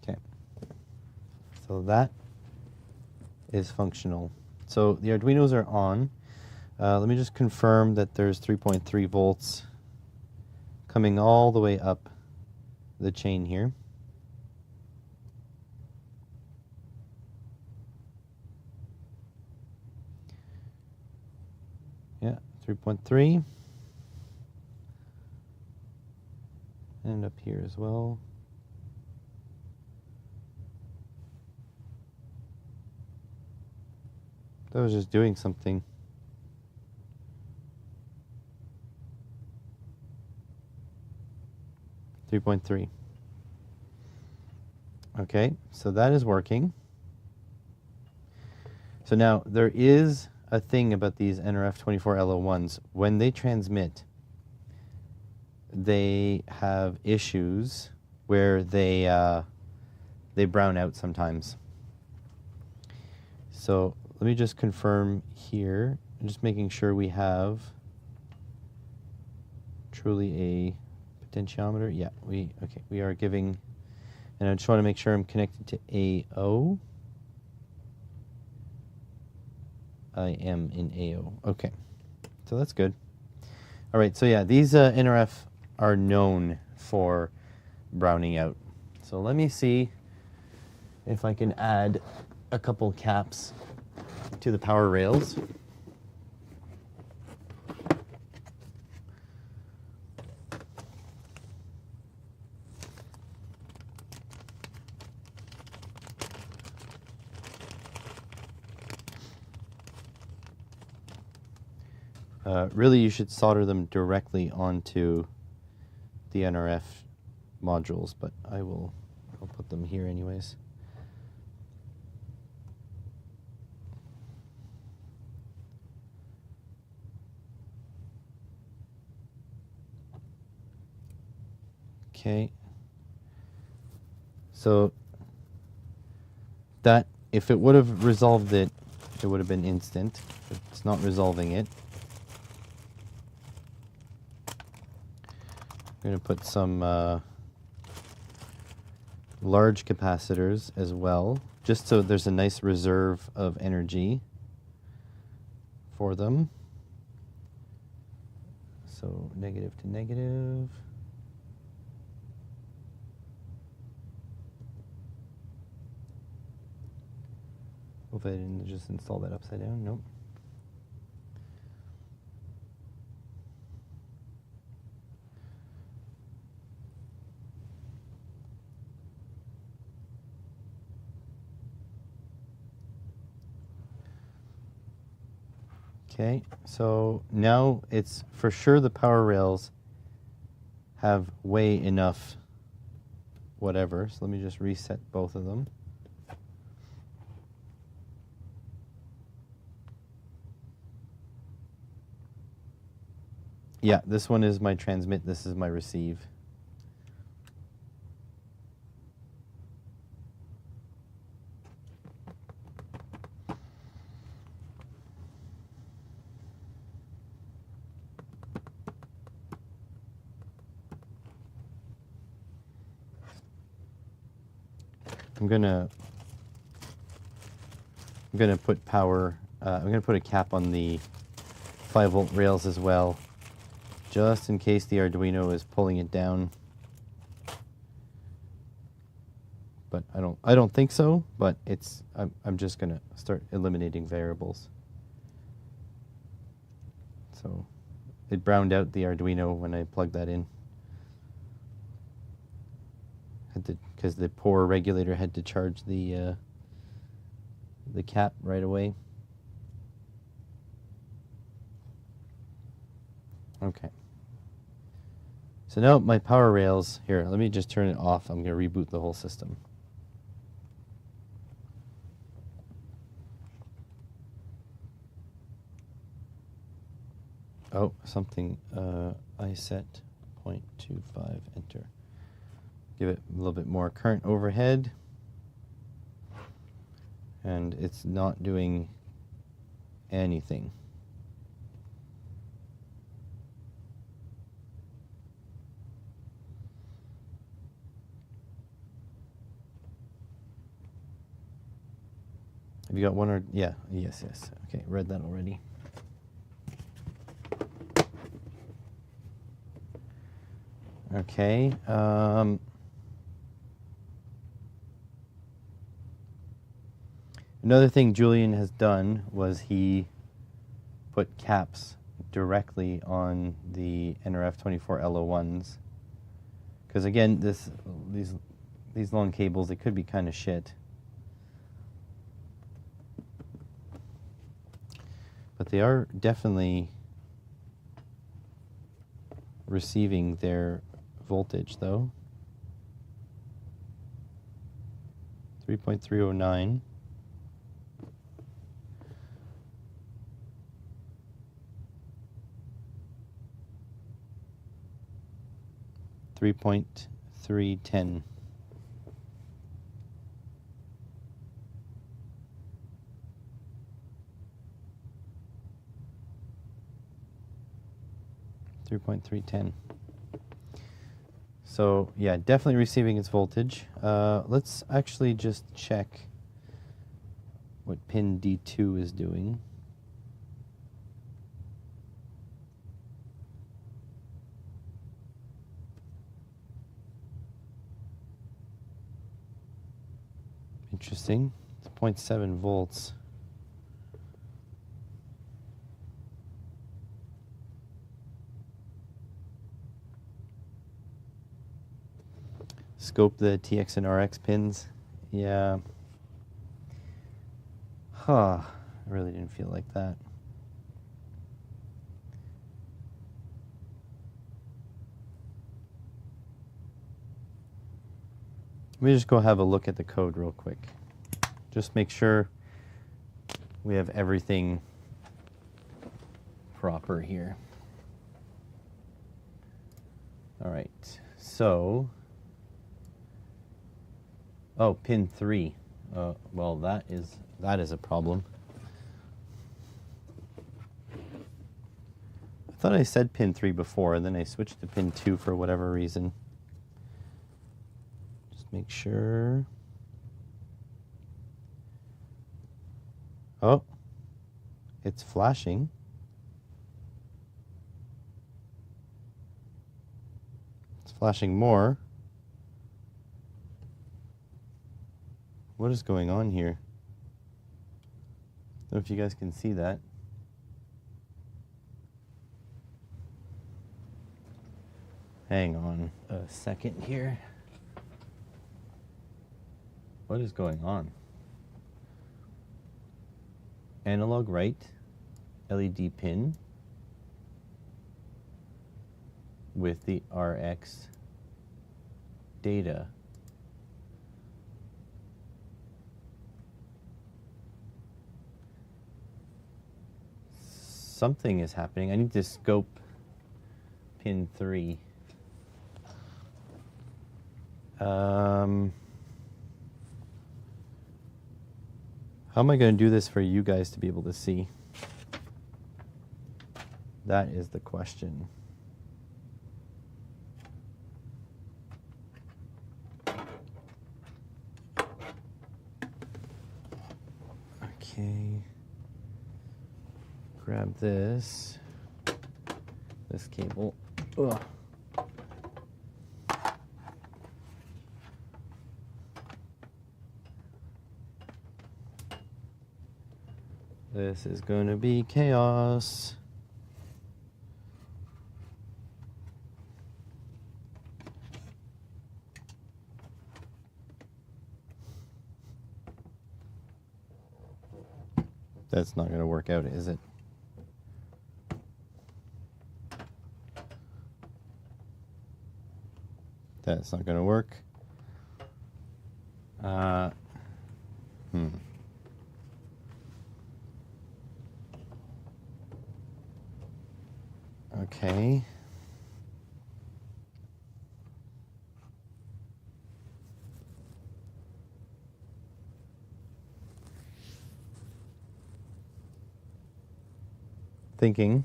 Okay. So that is functional. So the Arduinos are on. Let me just confirm that there's 3.3 volts coming all the way up the chain here. Yeah, 3.3. And up here as well. That was just doing something. .3. Okay, so that is working. So now there is a thing about these NRF24L01s. When they transmit, they have issues where they brown out sometimes. So let me just confirm here. I'm just making sure we have truly a potentiometer. Yeah, we are giving, and I just want to make sure I'm connected to AO. I am in AO. Okay, so that's good. All right, so yeah, these NRF are known for browning out. So let me see if I can add a couple caps to the power rails. Really, you should solder them directly onto the NRF modules, but I'll put them here anyways. Okay. So that, if it would have resolved it, it would have been instant. But it's not resolving it. I'm going to put some large capacitors as well, just so there's a nice reserve of energy for them. So negative to negative. Hopefully I didn't just install that upside down. Nope. Okay, so now it's for sure the power rails have way enough whatever. So let me just reset both of them. Yeah, this one is my transmit, this is my receive. I'm gonna put power. I'm gonna put a cap on the 5-volt rails as well, just in case the Arduino is pulling it down. But I don't think so. But I'm just gonna start eliminating variables. So it browned out the Arduino when I plugged that in. Because the poor regulator had to charge the cap right away. Okay. So now my power rails, here, let me just turn it off. I'm going to reboot the whole system. Oh, something, I set 0.25, enter. Give it a little bit more current overhead. And it's not doing anything. Have you got one or, yeah, yes. Okay, read that already. Okay, another thing Julian has done was he put caps directly on the NRF24L01s. Because again, these long cables, they could be kind of shit. But they are definitely receiving their voltage though. 3.309. .310. .310. So yeah, definitely receiving its voltage. Let's actually just check what pin D2 is doing. Interesting. It's 0.7 volts. Scope the TX and RX pins. Yeah. Huh. I really didn't feel like that. Let me just go have a look at the code real quick. Just make sure we have everything proper here. All right. So, oh, pin 3. Well, that is a problem. I thought I said pin 3 before, and then I switched to pin 2 for whatever reason. Just make sure. Oh, it's flashing. It's flashing more. What is going on here? I don't know if you guys can see that. Hang on a second here. What is going on? Analog right. LED pin with the RX data. Something is happening. I need to scope pin 3. How am I going to do this for you guys to be able to see? That is the question. Okay. Grab this cable. Ugh. This is going to be chaos. That's not going to work out, is it? That's not going to work. Okay. Thinking.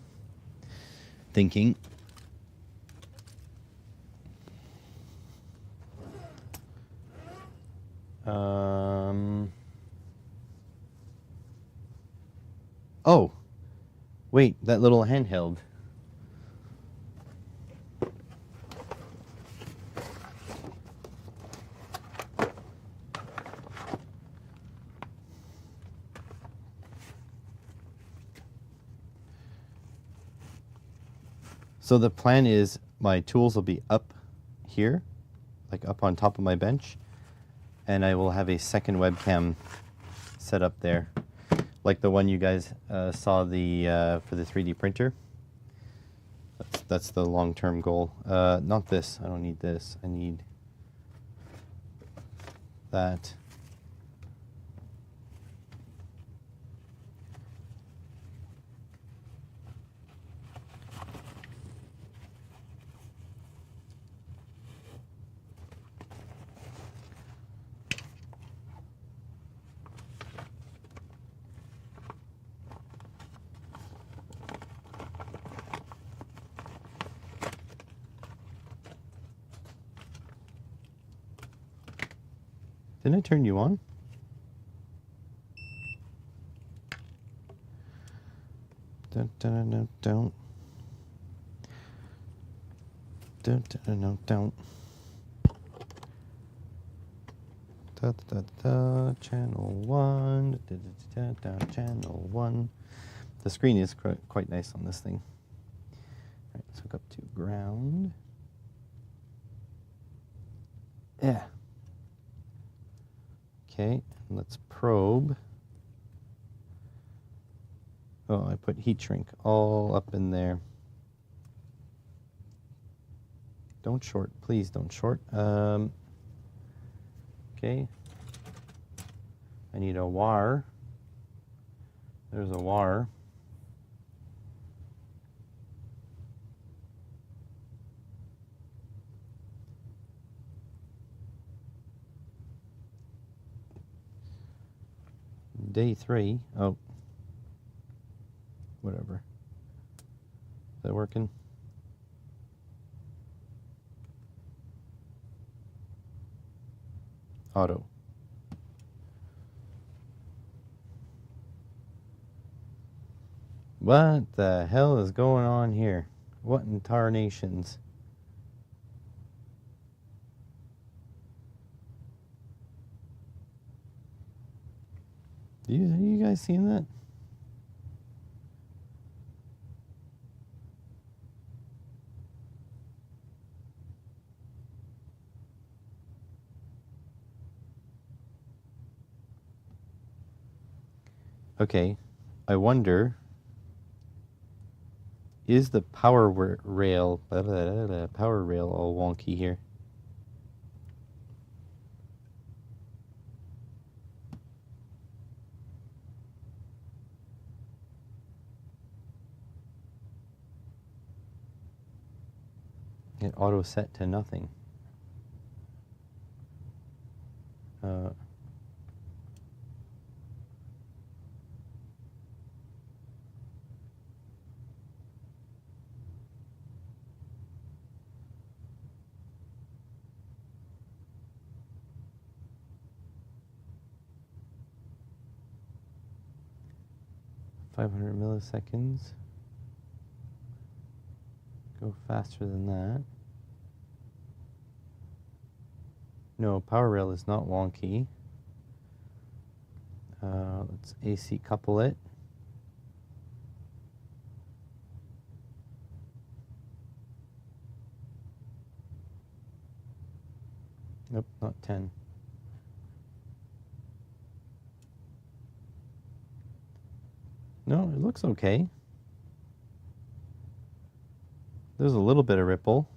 Oh, wait, that little handheld. So the plan is my tools will be up here, like up on top of my bench, and I will have a second webcam set up there, like the one you guys saw for the 3D printer. That's the long-term goal. Not this. I don't need this. I need that. Didn't I turn you on? Don't. Channel 1. Channel 1. The screen is quite nice on this thing. All right, let's hook up to ground. Yeah. Okay, let's probe. Oh, I put heat shrink all up in there. Don't short, please don't short. Okay. I need a wire. There's a wire. Day 3. Oh. Whatever. Is that working? Auto. What the hell is going on here? What in tarnations? Are you guys seeing that? Okay, I wonder Is the rail power rail all wonky here? It auto set to nothing. 500 milliseconds. Go faster than that. No, power rail is not wonky. Let's AC couple it. Nope, not 10. No, it looks okay. There's a little bit of ripple.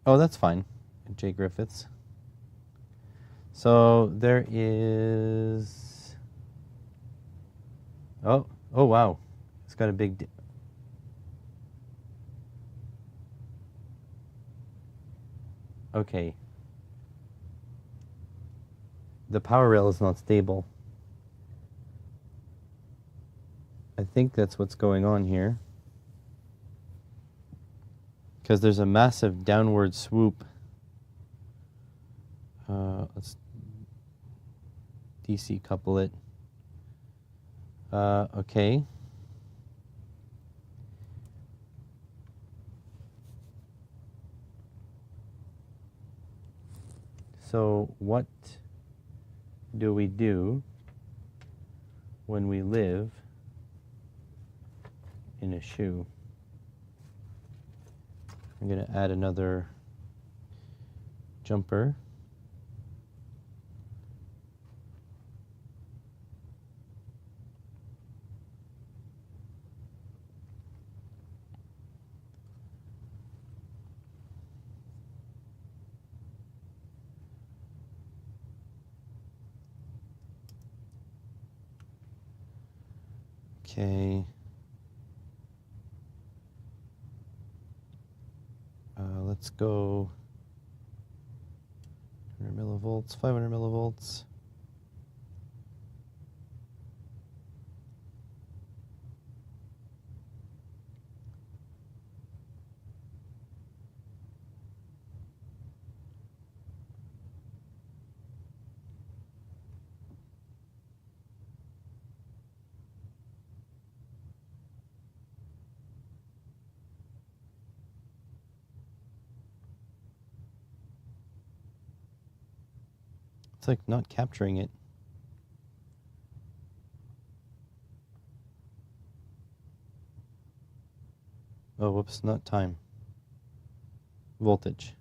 Oh, that's fine. Jay Griffiths. So there is... Oh wow. It's got a big... Okay. The power rail is not stable. I think that's what's going on here. Because there's a massive downward swoop. Let's DC couple it. Okay. So what do we do when we live in a shoe? I'm going to add another jumper. Okay. Let's go 100 millivolts, 500 millivolts. It's like not capturing it. Oh, whoops, not time. Voltage.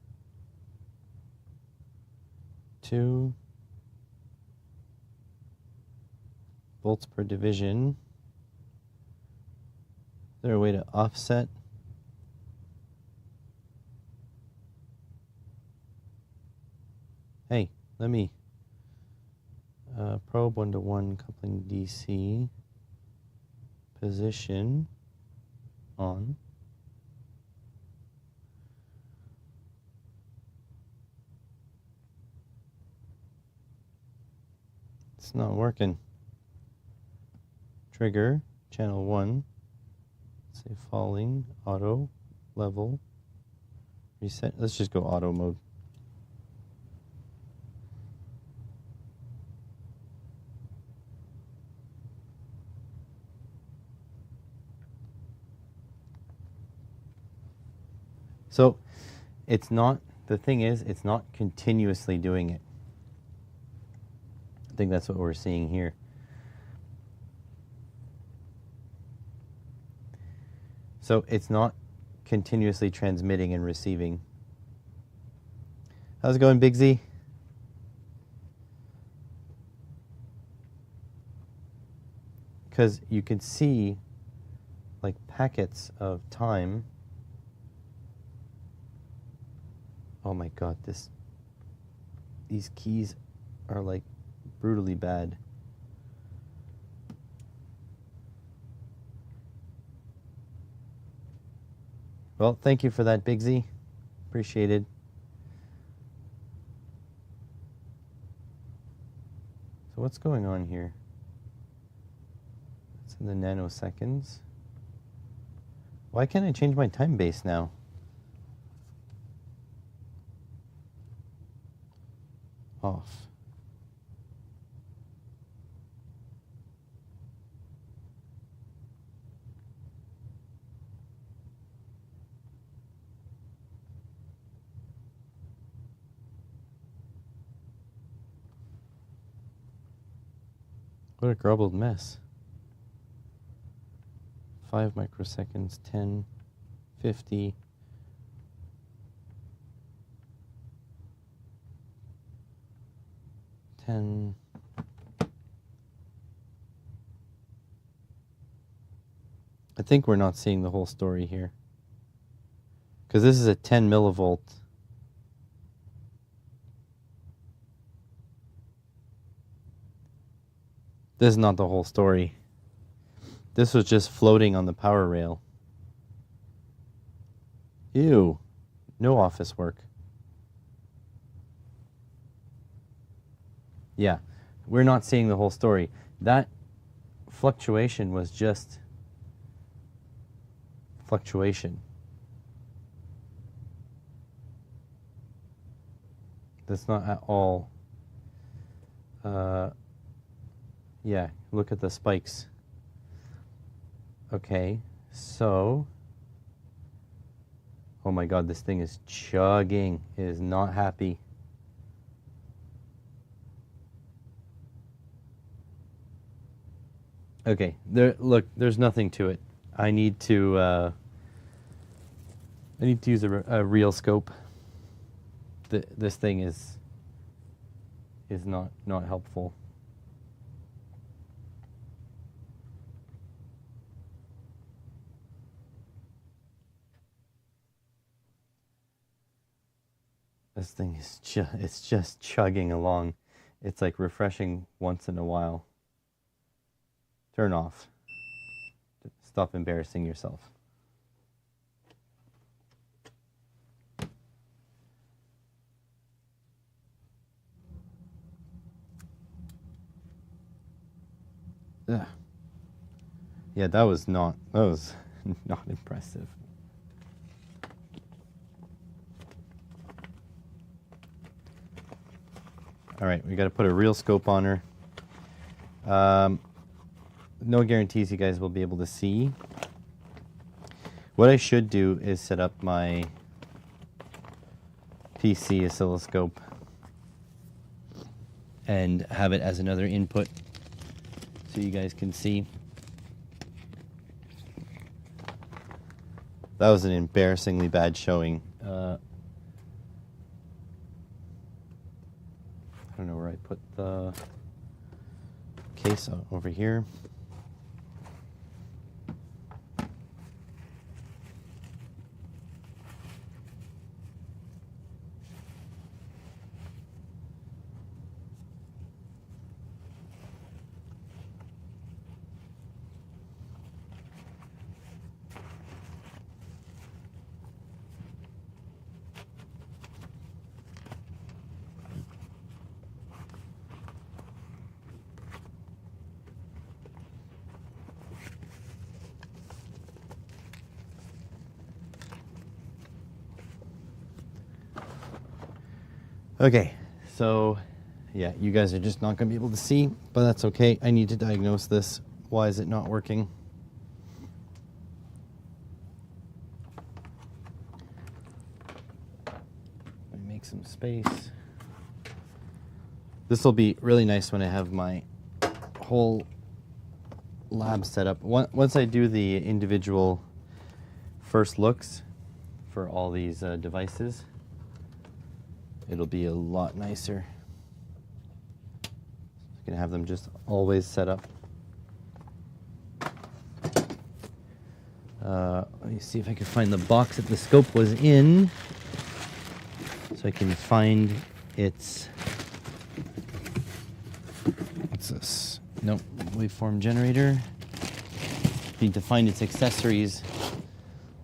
2 volts per division. Is there a way to offset? Hey, let me probe 1-to-1 coupling DC, position on. It's not working. Trigger, channel 1, say falling, auto, level, reset. Let's just go auto mode. So it's not, the thing is, it's not continuously doing it. I think that's what we're seeing here. So it's not continuously transmitting and receiving. How's it going, Big Z? because you can see like packets of time. Oh my god, these keys are like brutally bad. Well, thank you for that, Big Z. Appreciated. So what's going on here? It's in the nanoseconds. Why can't I change my time base now? Off. What a garbled mess. 5 microseconds, 10, 50. I think we're not seeing the whole story here. Because this is a 10 millivolt. This is not the whole story. This was just floating on the power rail. Ew. No office work. Yeah, we're not seeing the whole story. That fluctuation was just fluctuation. That's not at all. Yeah, look at the spikes. Okay, so. Oh my god, this thing is chugging. It is not happy. Okay, look, there's nothing to it. I need to use a real scope. This thing is not helpful. This thing is it's just chugging along. It's like refreshing once in a while. Turn off. Stop embarrassing yourself. Ugh. Yeah, that was not impressive. All right, we got to put a real scope on her. No guarantees you guys will be able to see. What I should do is set up my PC oscilloscope and have it as another input so you guys can see. That was an embarrassingly bad showing. I don't know where I put the case over here. Okay, so yeah, you guys are just not going to be able to see, but that's okay. I need to diagnose this. Why is it not working? Let me make some space. This will be really nice when I have my whole lab set up. Once I do the individual first looks for all these devices, it'll be a lot nicer. You can have them just always set up. Let me see if I can find the box that the scope was in, so I can find its. What's this? Nope, waveform generator. Need to find its accessories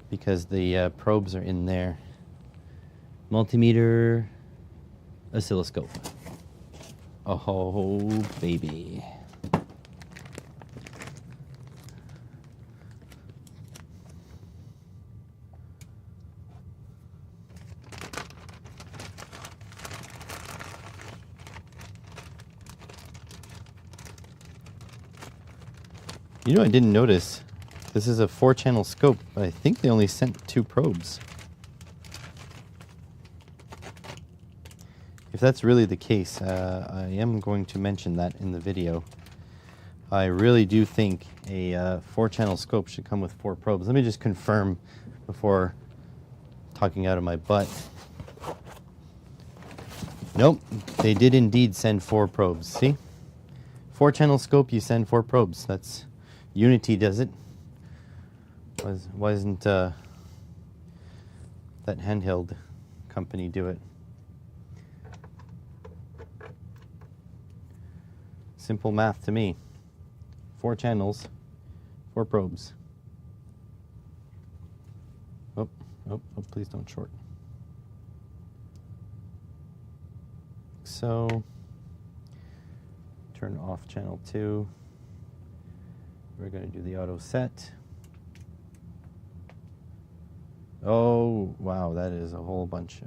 because the probes are in there. Multimeter, oscilloscope. Oh, baby. You know, I didn't notice. This is a 4-channel scope, but I think they only sent 2 probes. If that's really the case, I am going to mention that in the video. I really do think a 4-channel scope should come with 4 probes. Let me just confirm before talking out of my butt. Nope, they did indeed send 4 probes. See? 4-channel scope, you send 4 probes. That's Unity does it. Why isn't that handheld company do it? Simple math to me. 4 channels, 4 probes. Oh, please don't short. So, turn off channel 2. We're going to do the auto set. Oh, wow, that is a whole bunch.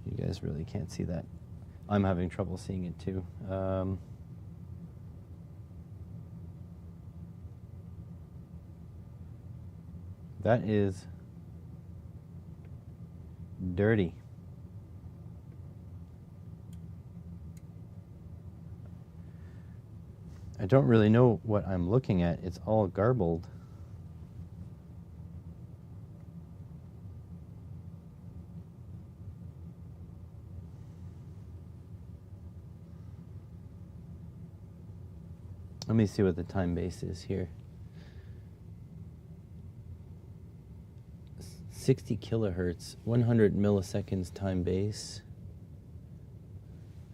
You guys really can't see that. I'm having trouble seeing it too. That is dirty. I don't really know what I'm looking at. It's all garbled. Let me see what the time base is here. 60 kilohertz, 100 milliseconds time base.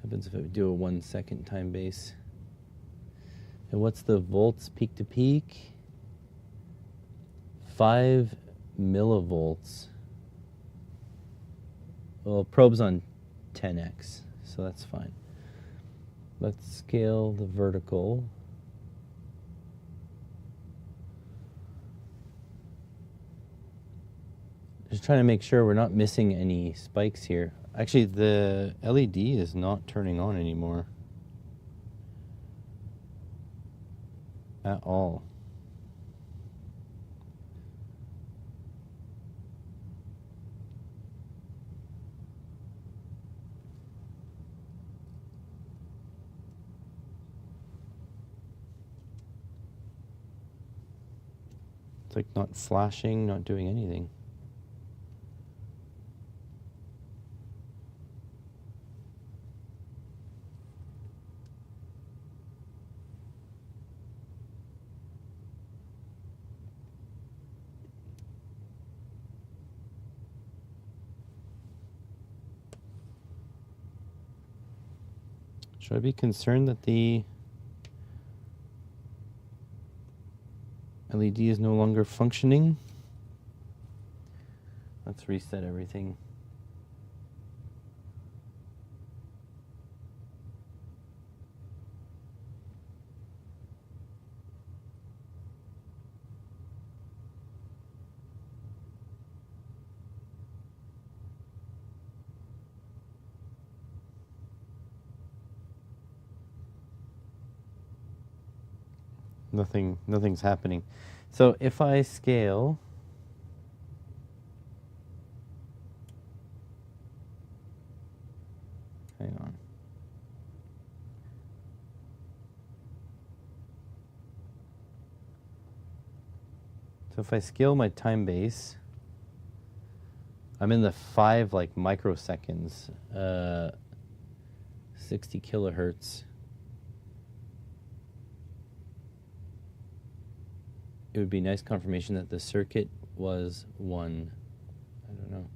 What happens if I do a 1 second time base? And what's the volts peak to peak? 5 millivolts. Well, probe's on 10x, so that's fine. Let's scale the vertical. Just trying to make sure we're not missing any spikes here. Actually, the LED is not turning on anymore. At all. It's like not flashing, not doing anything. Should I be concerned that the LED is no longer functioning? Let's reset everything. Nothing's happening. So if I scale, hang on. So if I scale my time base, I'm in the 5 like microseconds, 60 kilohertz. it would be nice confirmation that the circuit was 1. I don't know.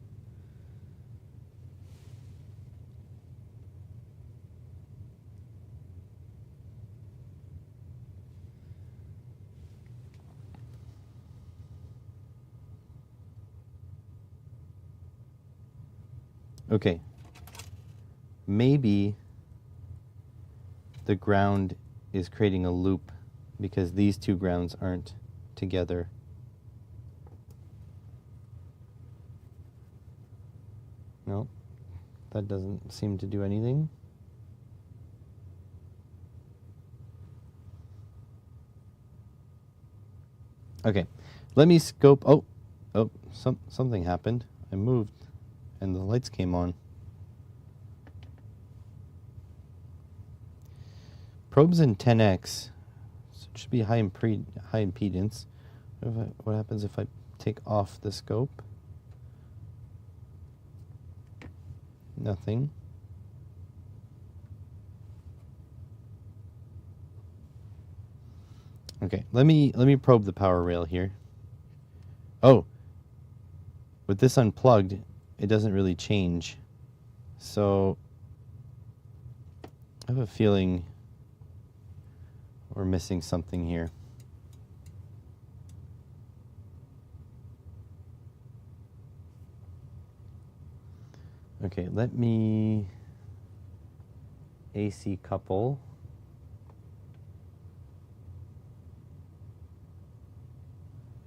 Okay. Maybe the ground is creating a loop because these two grounds aren't together. No, that doesn't seem to do anything. Okay, let me scope. Oh, something happened. I moved and the lights came on. Probes in 10x, so it should be high impedance. What happens if I take off the scope? Nothing. Okay, let me probe the power rail here. Oh, with this unplugged, it doesn't really change. So I have a feeling we're missing something here. Okay, let me AC couple.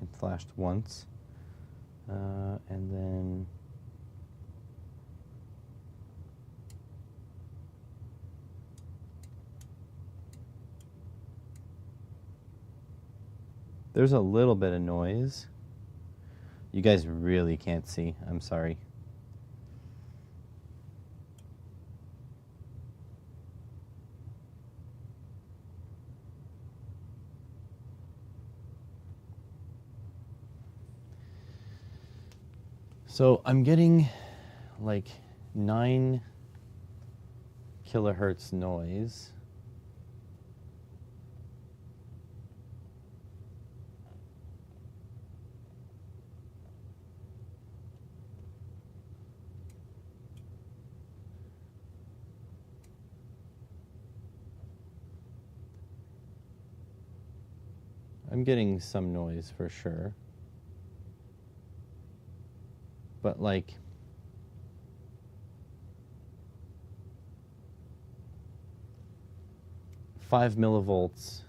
It flashed once. And then there's a little bit of noise. You guys really can't see. I'm sorry. So I'm getting like 9 kilohertz noise. I'm getting some noise for sure. But like 5 millivolts.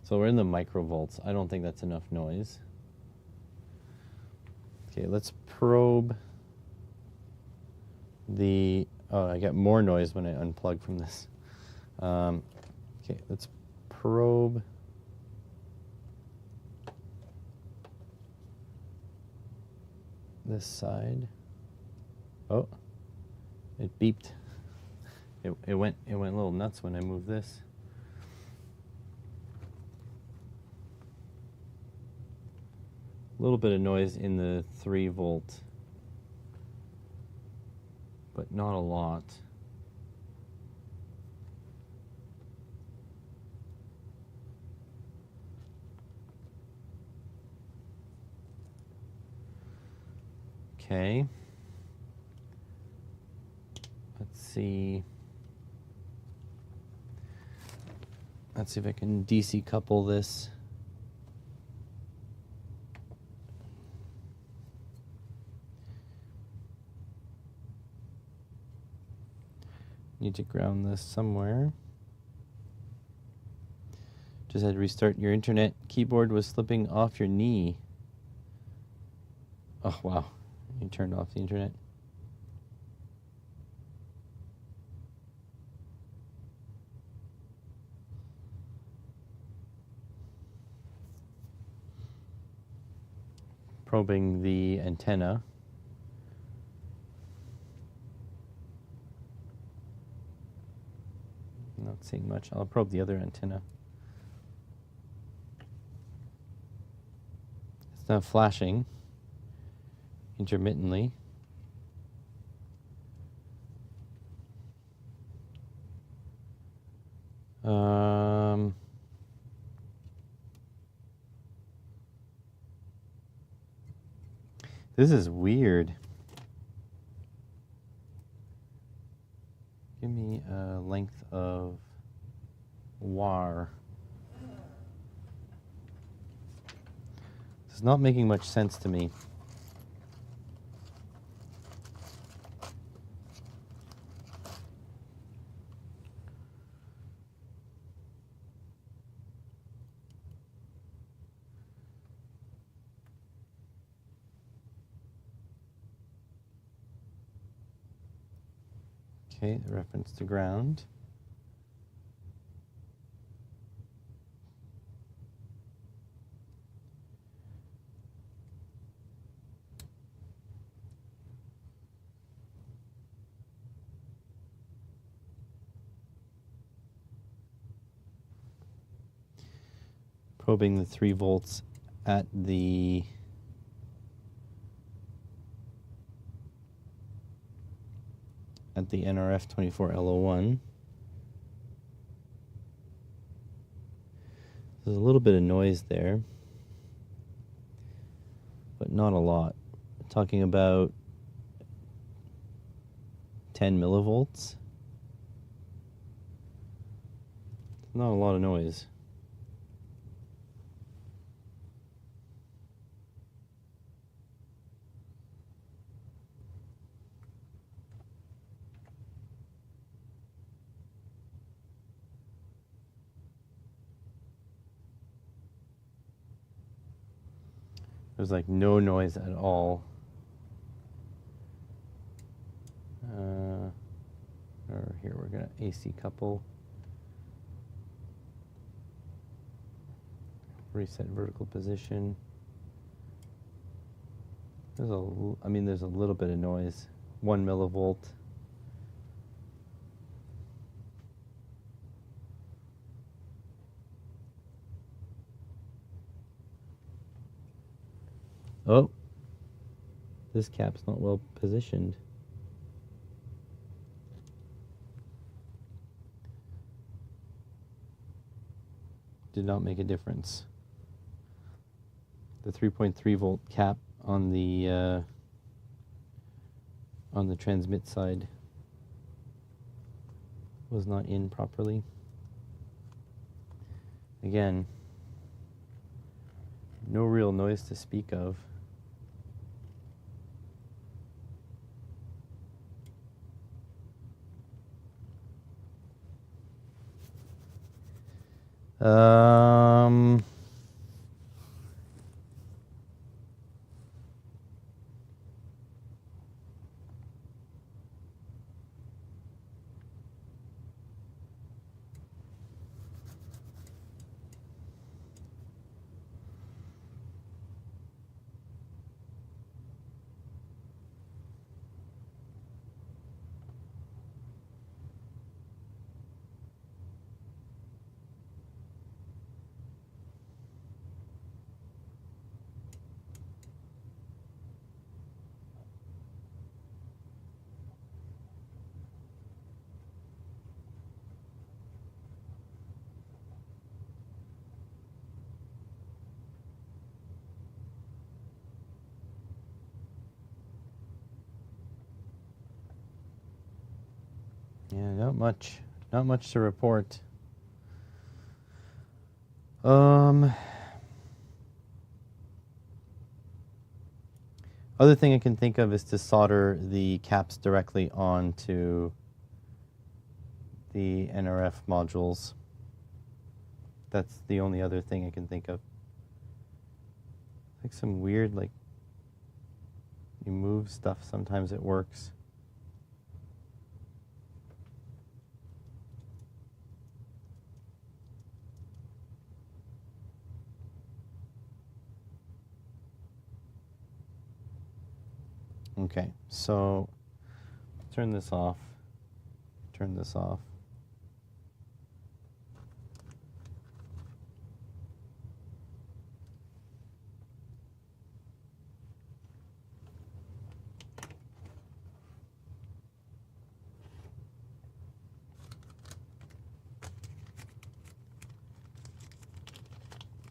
So we're in the microvolts. I don't think that's enough noise. Okay, let's probe the... Oh, I get more noise when I unplug from this. Okay, let's probe... this side. Oh, it beeped. It went a little nuts when I moved this. A little bit of noise in the 3 volt, but not a lot. Okay. Let's see. Let's see if I can DC couple this. Need to ground this somewhere. Just had to restart your internet. Keyboard was slipping off your knee. Oh, wow. You turned off the internet. Probing the antenna. Not seeing much. I'll probe the other antenna. It's not flashing intermittently. This is weird. Give me a length of wire. This is not making much sense to me. Okay, the reference to ground. Probing the 3 volts at the NRF 24L01. There's a little bit of noise there, but not a lot. We're talking about 10 millivolts. Not a lot of noise. There's like no noise at all. Or here we're gonna AC couple. Reset vertical position. There's a little bit of noise. 1 millivolt. Oh, this cap's not well positioned. Did not make a difference. The 3.3 volt cap on the transmit side was not in properly. Again, no real noise to speak of. Yeah, not much to report. Other thing I can think of is to solder the caps directly onto the NRF modules. That's the only other thing I can think of. Like some weird, like, you move stuff, sometimes it works. Okay, so turn this off. Turn this off.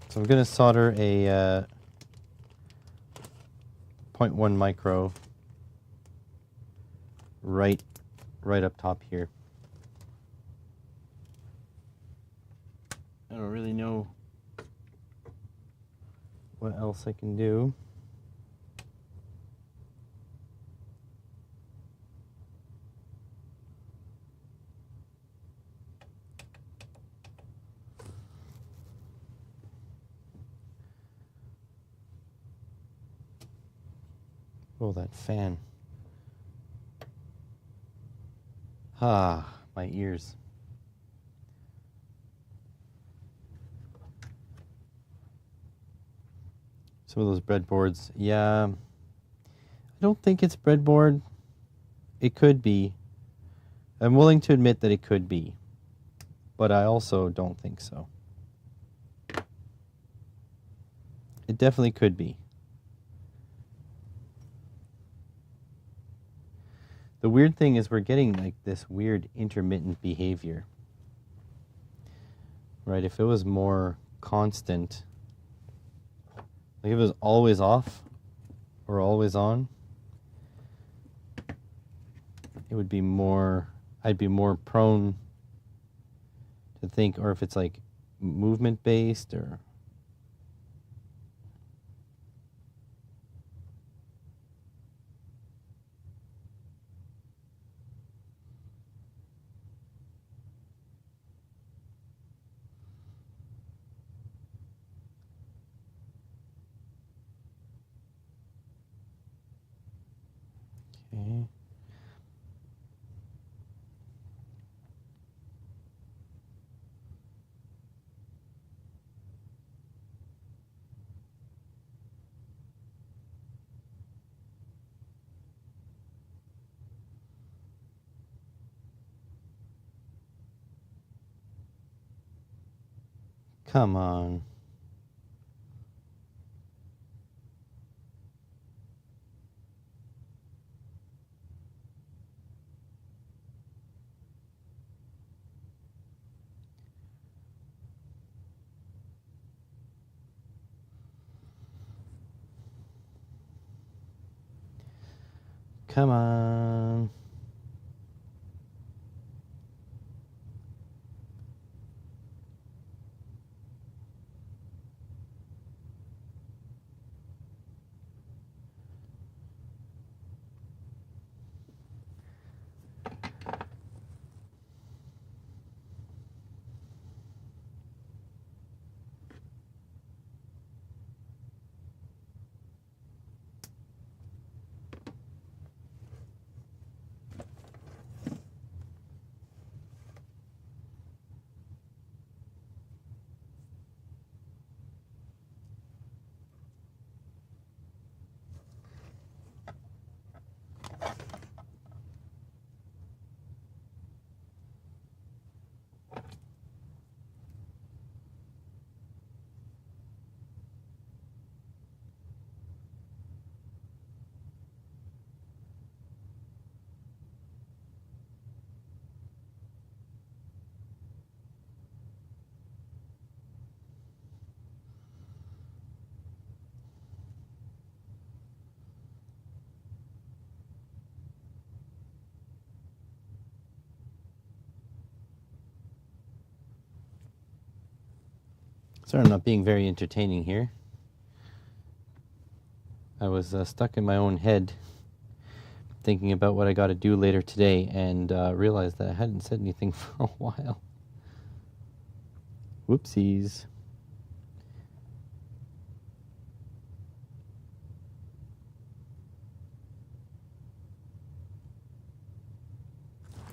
So I'm going to solder a 0.1 micro right up top here. I don't really know what else I can do. Oh, that fan. Ah, my ears. Some of those breadboards. Yeah, I don't think it's breadboard. It could be. I'm willing to admit that it could be, but I also don't think so. It definitely could be. The weird thing is we're getting like this weird intermittent behavior. Right? If it was more constant, like if it was always off or always on, it would be more, I'd be more prone to think, or if it's like movement based or okay. Come on. Come on. Sorry, I'm not being very entertaining here. I was stuck in my own head thinking about what I got to do later today and realized that I hadn't said anything for a while. Whoopsies.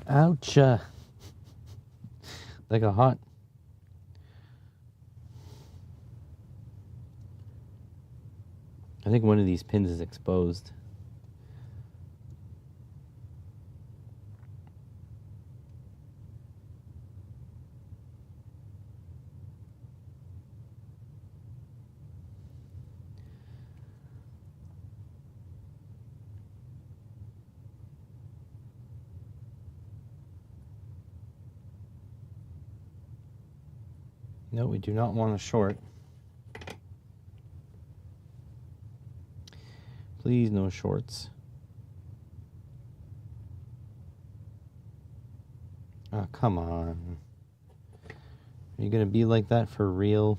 Ouch. Like a hot. I think one of these pins is exposed. No, we do not want a short. Please, no shorts. Oh, come on. Are you going to be like that for real?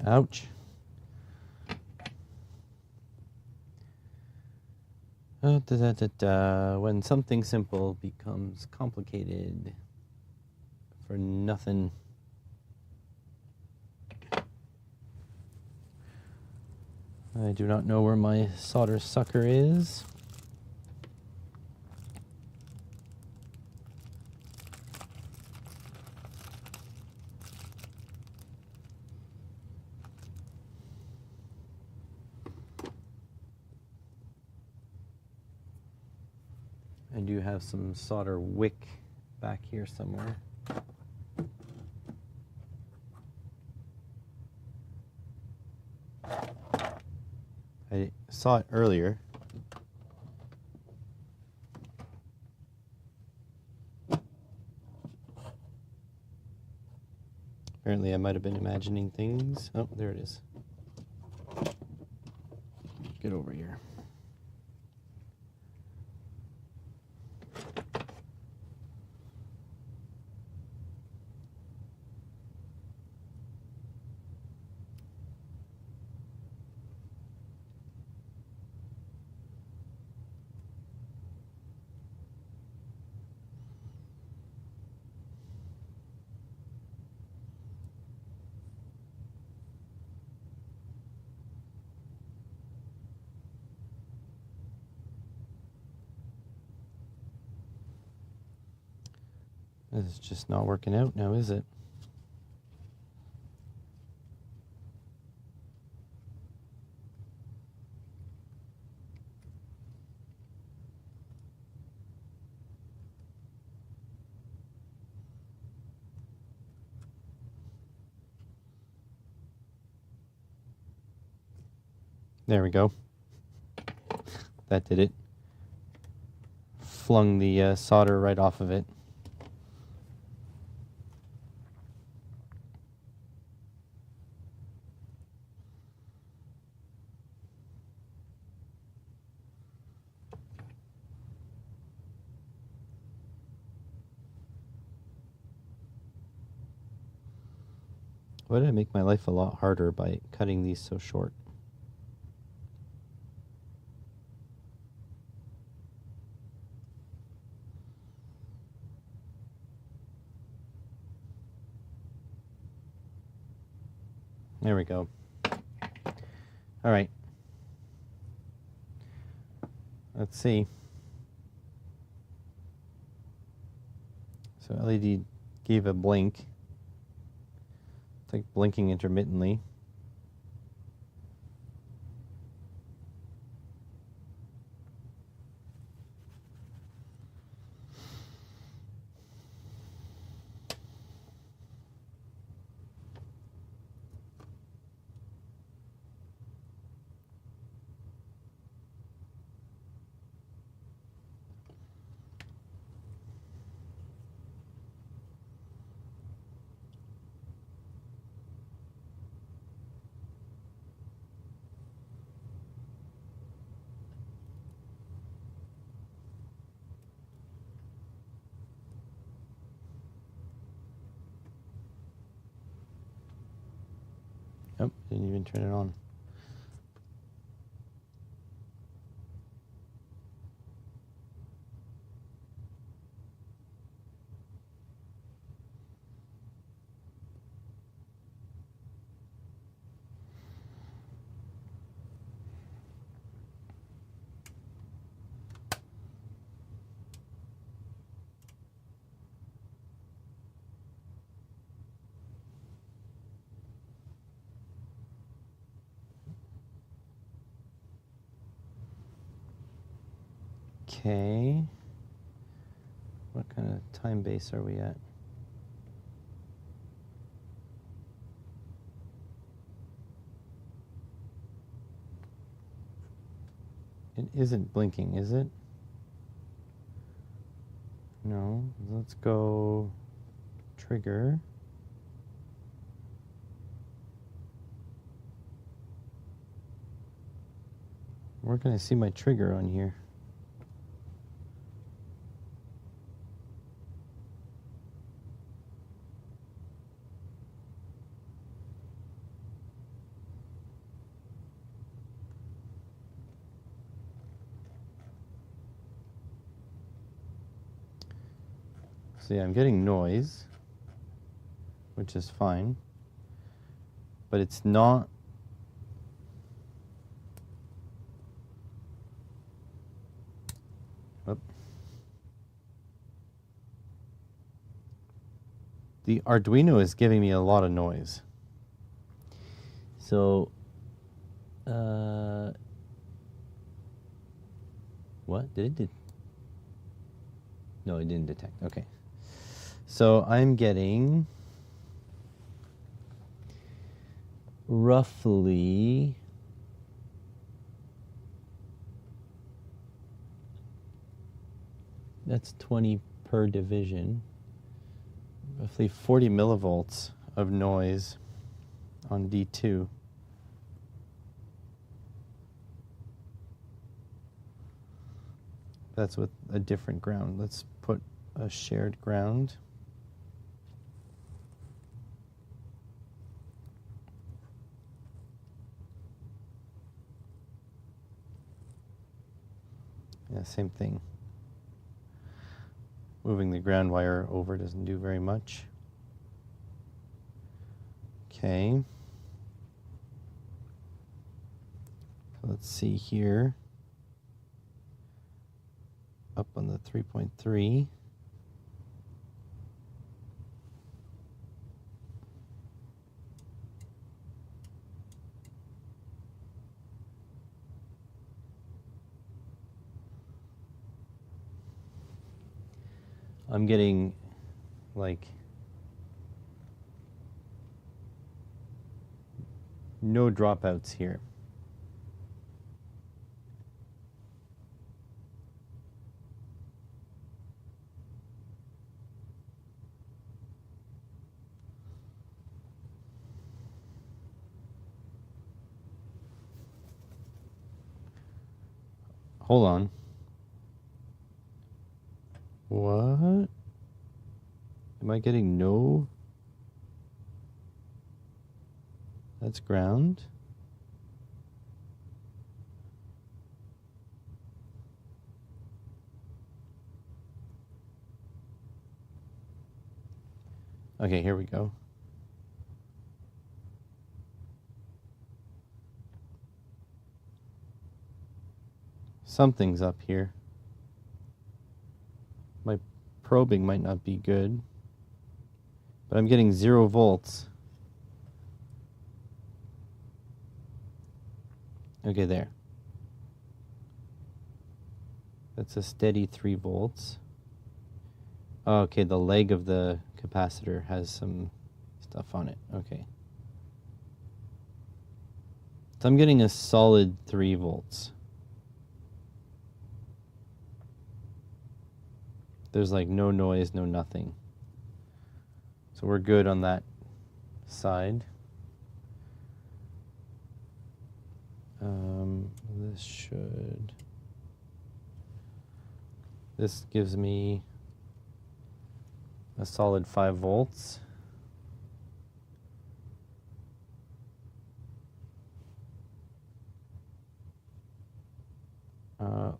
Ouch. When something simple becomes complicated for nothing. I do not know where my solder sucker is. I do have some solder wick back here somewhere. I saw it earlier. Apparently I might have been imagining things. Oh, there it is. Get over here. This is just not working out now, is it? There we go. That did it. Flung the solder right off of it. Why did I make my life a lot harder by cutting these so short? There we go. All right. Let's see. So LED gave a blink. It's like blinking intermittently. Oh, didn't even turn it on. Okay. What kind of time base are we at? It isn't blinking, is it? No. Let's go trigger. Where can I see my trigger on here? So yeah, I'm getting noise, which is fine, but it's not. Oop. The Arduino is giving me a lot of noise. So, what? Did it? No, it didn't detect. Okay. So I'm getting roughly that's 20 per division, roughly 40 millivolts of noise on D2. That's with a different ground. Let's put a shared ground. Yeah, same thing. Moving the ground wire over doesn't do very much. Okay. Let's see here. Up on the 3.3. I'm getting like no dropouts here. Hold on. What? Am I getting no? That's ground. Okay, here we go. Something's up here. My probing might not be good, but I'm getting 0 volts. Okay, there. That's a steady 3 volts. Oh, okay, the leg of the capacitor has some stuff on it. Okay. So I'm getting a solid 3 volts. There's like no noise, no nothing. So we're good on that side. This gives me a solid 5 volts.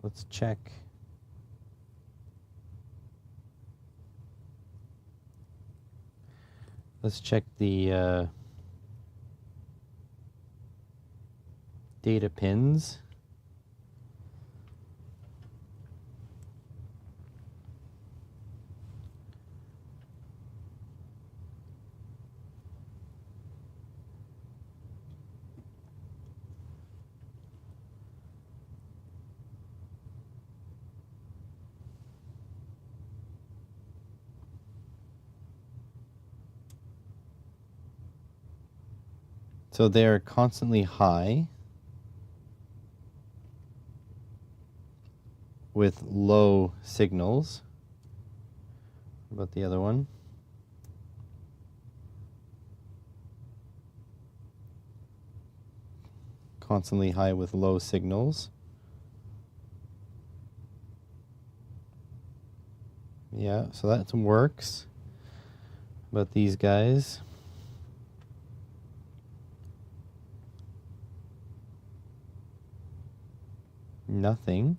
Let's check. Let's check the data pins. So they're constantly high. with low signals. What about the other one? Constantly high with low signals. Yeah, so that works. About these guys. Nothing.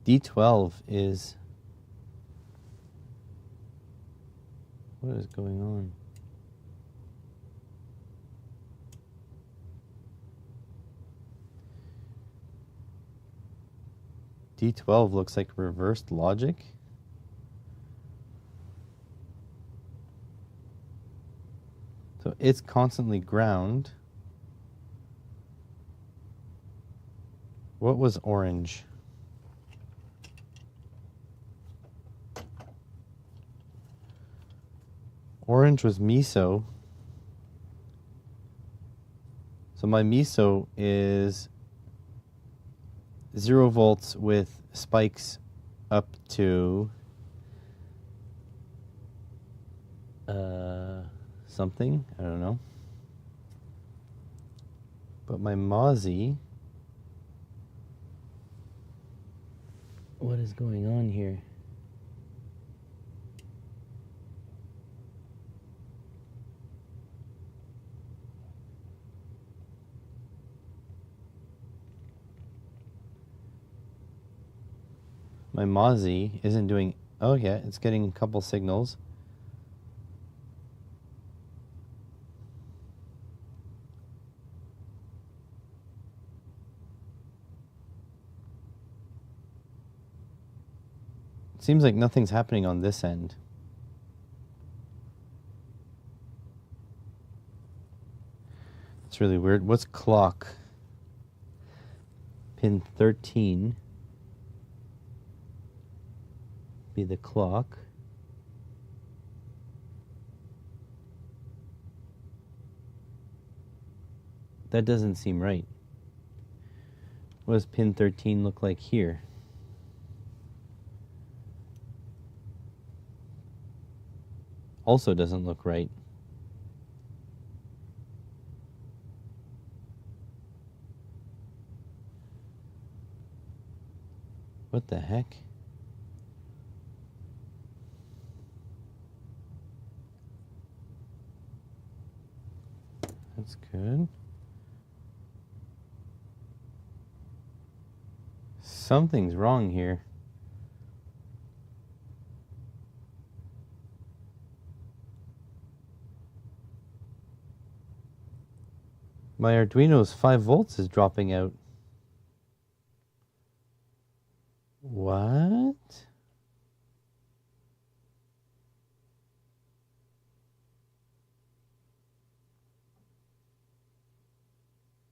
D12 is... What is going on? D12 looks like reversed logic. So it's constantly ground. What was orange? Orange was miso. So my miso is 0 volts with spikes up to something, I don't know. But my Mozzie, what is going on here? My Mozzie isn't doing... Oh yeah, it's getting a couple signals. It seems like nothing's happening on this end. It's really weird. What's clock? Pin 13. Be the clock. That doesn't seem right. What does pin 13 look like here? Also doesn't look right. What the heck? That's good. Something's wrong here. My Arduino's 5 volts is dropping out. What?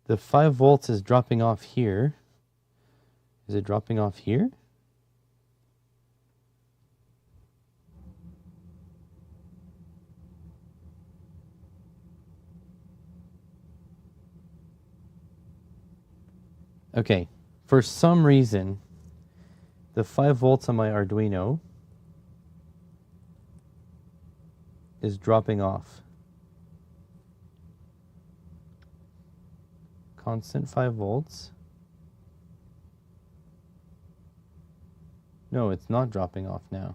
The 5 volts is dropping off here. Is it dropping off here? Okay, for some reason, the 5 volts on my Arduino is dropping off. Constant 5 volts. No, it's not dropping off now.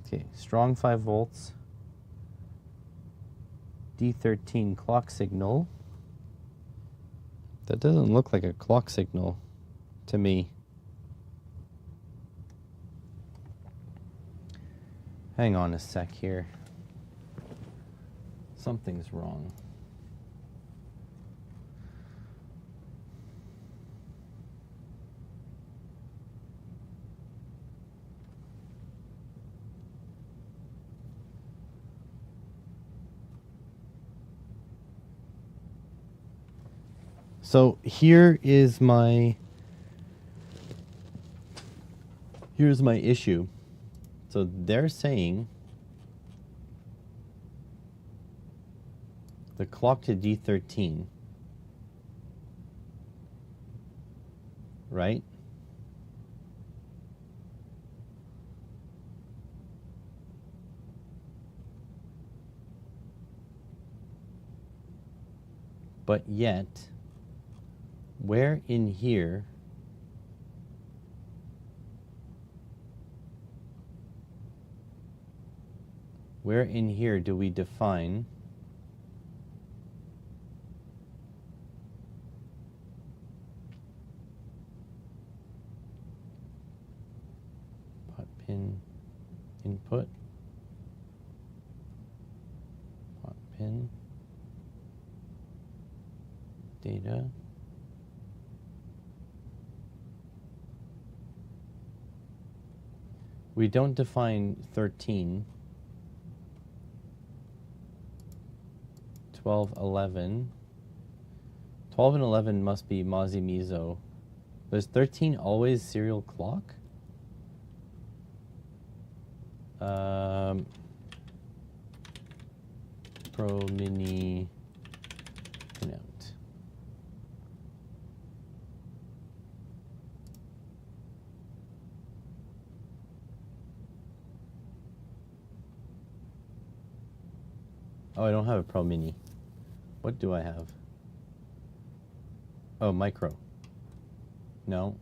Okay, strong 5 volts. D13 clock signal. That doesn't look like a clock signal to me. Hang on a sec here. Something's wrong. So here's my issue. So they're saying the clock to D13, right? But yet, where in here do we define pot pin input, pot pin data, we don't define 13, 12, 11. 12 and 11 must be Mozzie Mizo. But is 13 always serial clock? Pro Mini pinout. Oh, I don't have a Pro Mini. What do I have? Oh, micro. No.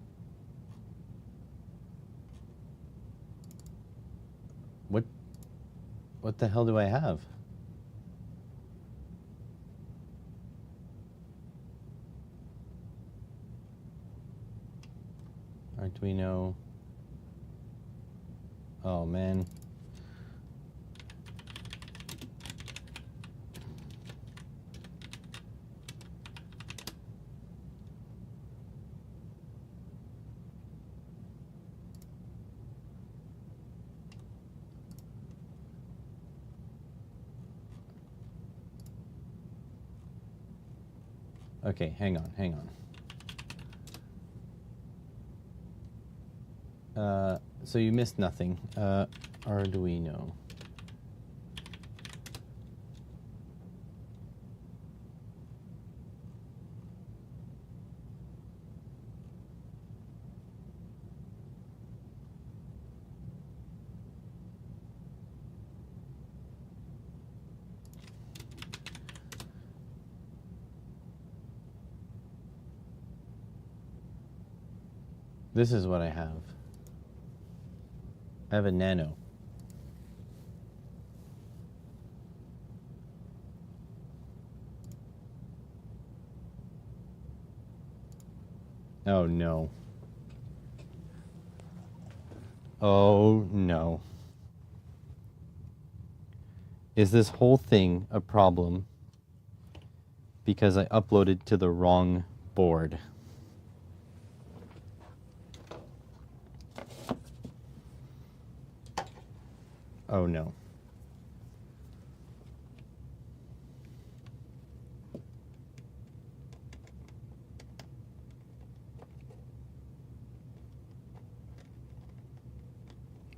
What the hell do I have? Arduino. Oh, man. Okay, hang on. So you missed nothing. Arduino. This is what I have. I have a Nano. Oh no. Oh no. Is this whole thing a problem because I uploaded to the wrong board? Oh no.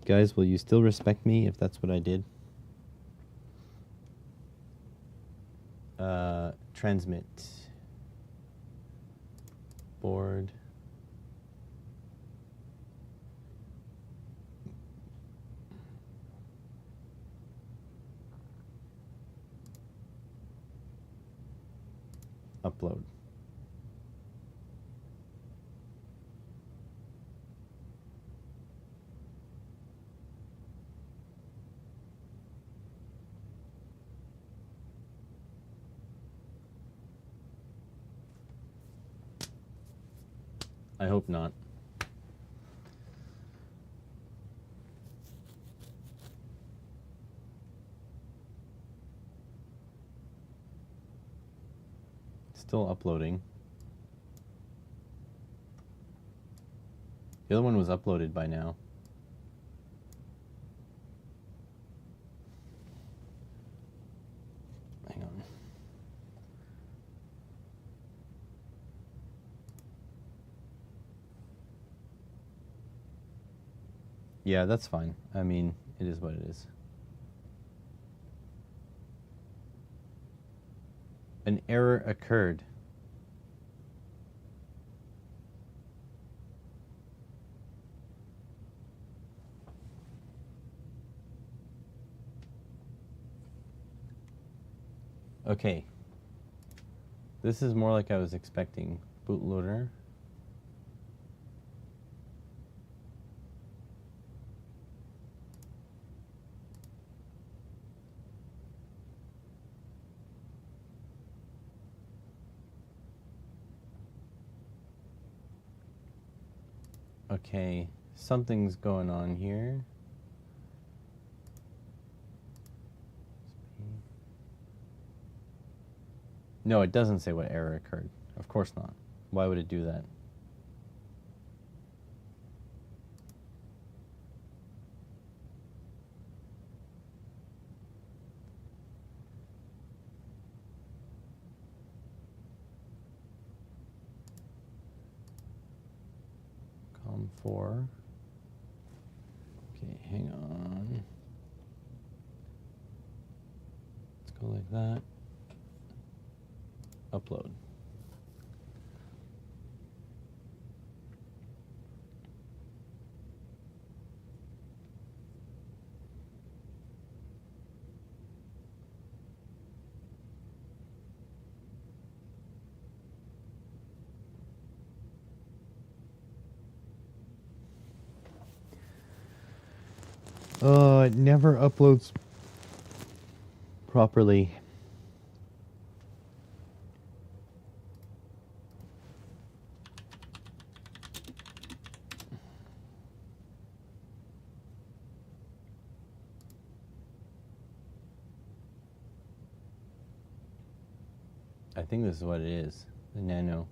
Guys, will you still respect me if that's what I did? Transmit. Board. Upload. I hope not. Still uploading. The other one was uploaded by now. Hang on. Yeah, that's fine. I mean, it is what it is. An error occurred. Okay. This is more like I was expecting. Bootloader. Okay, something's going on here. No, it doesn't say what error occurred. Of course not. Why would it do that? COM4. Okay, hang on. Let's go like that. Upload. It never uploads properly. I think this is what it is. The Nano.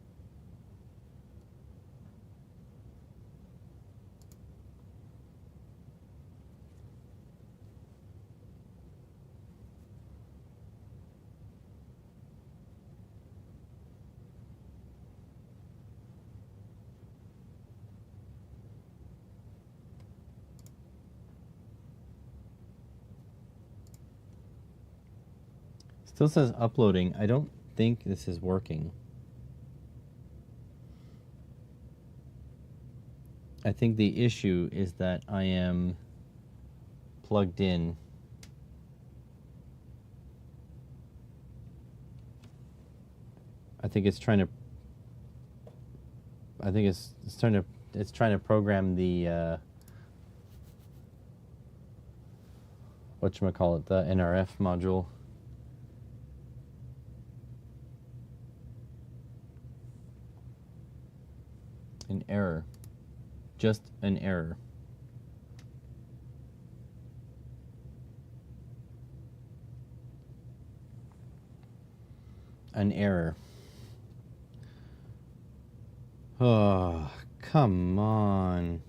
Still says uploading. I don't think this is working. I think the issue is that I am plugged in. I think it's trying to program the whatchamacallit, the NRF module. An error. Just an error. An error. Oh, come on.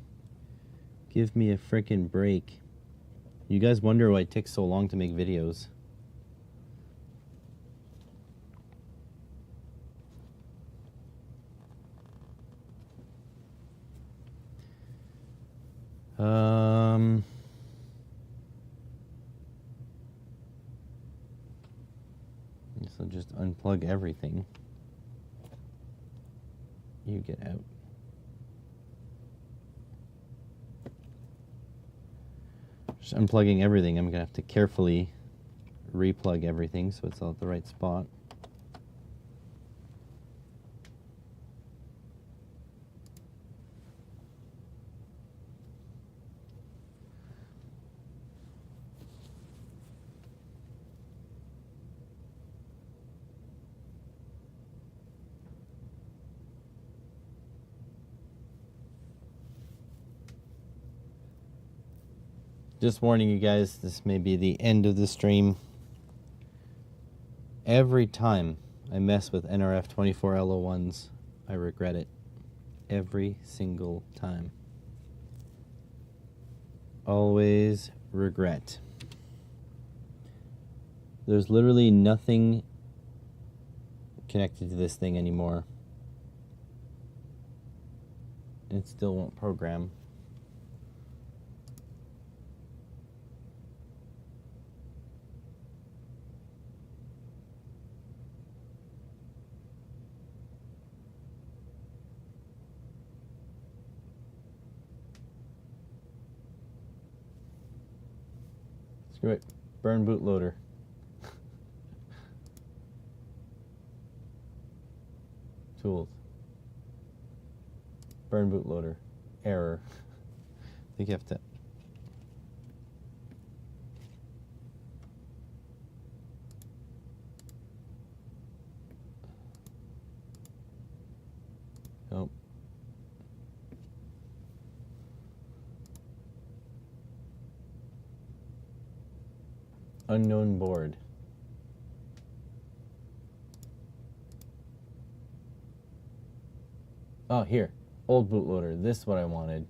Give me a frickin' break. You guys wonder why it takes so long to make videos. Guess I'll just unplug everything. You get out. Just unplugging everything. I'm gonna have to carefully replug everything so it's all at the right spot. Just warning you guys, this may be the end of the stream. Every time I mess with NRF 24L01s, I regret it. Every single time. Always regret. There's literally nothing connected to this thing anymore. It still won't program. Screw it. Burn bootloader. Tools. Burn bootloader. Error. I think you have to... Nope. Unknown board. Oh, here. Old bootloader. This is what I wanted.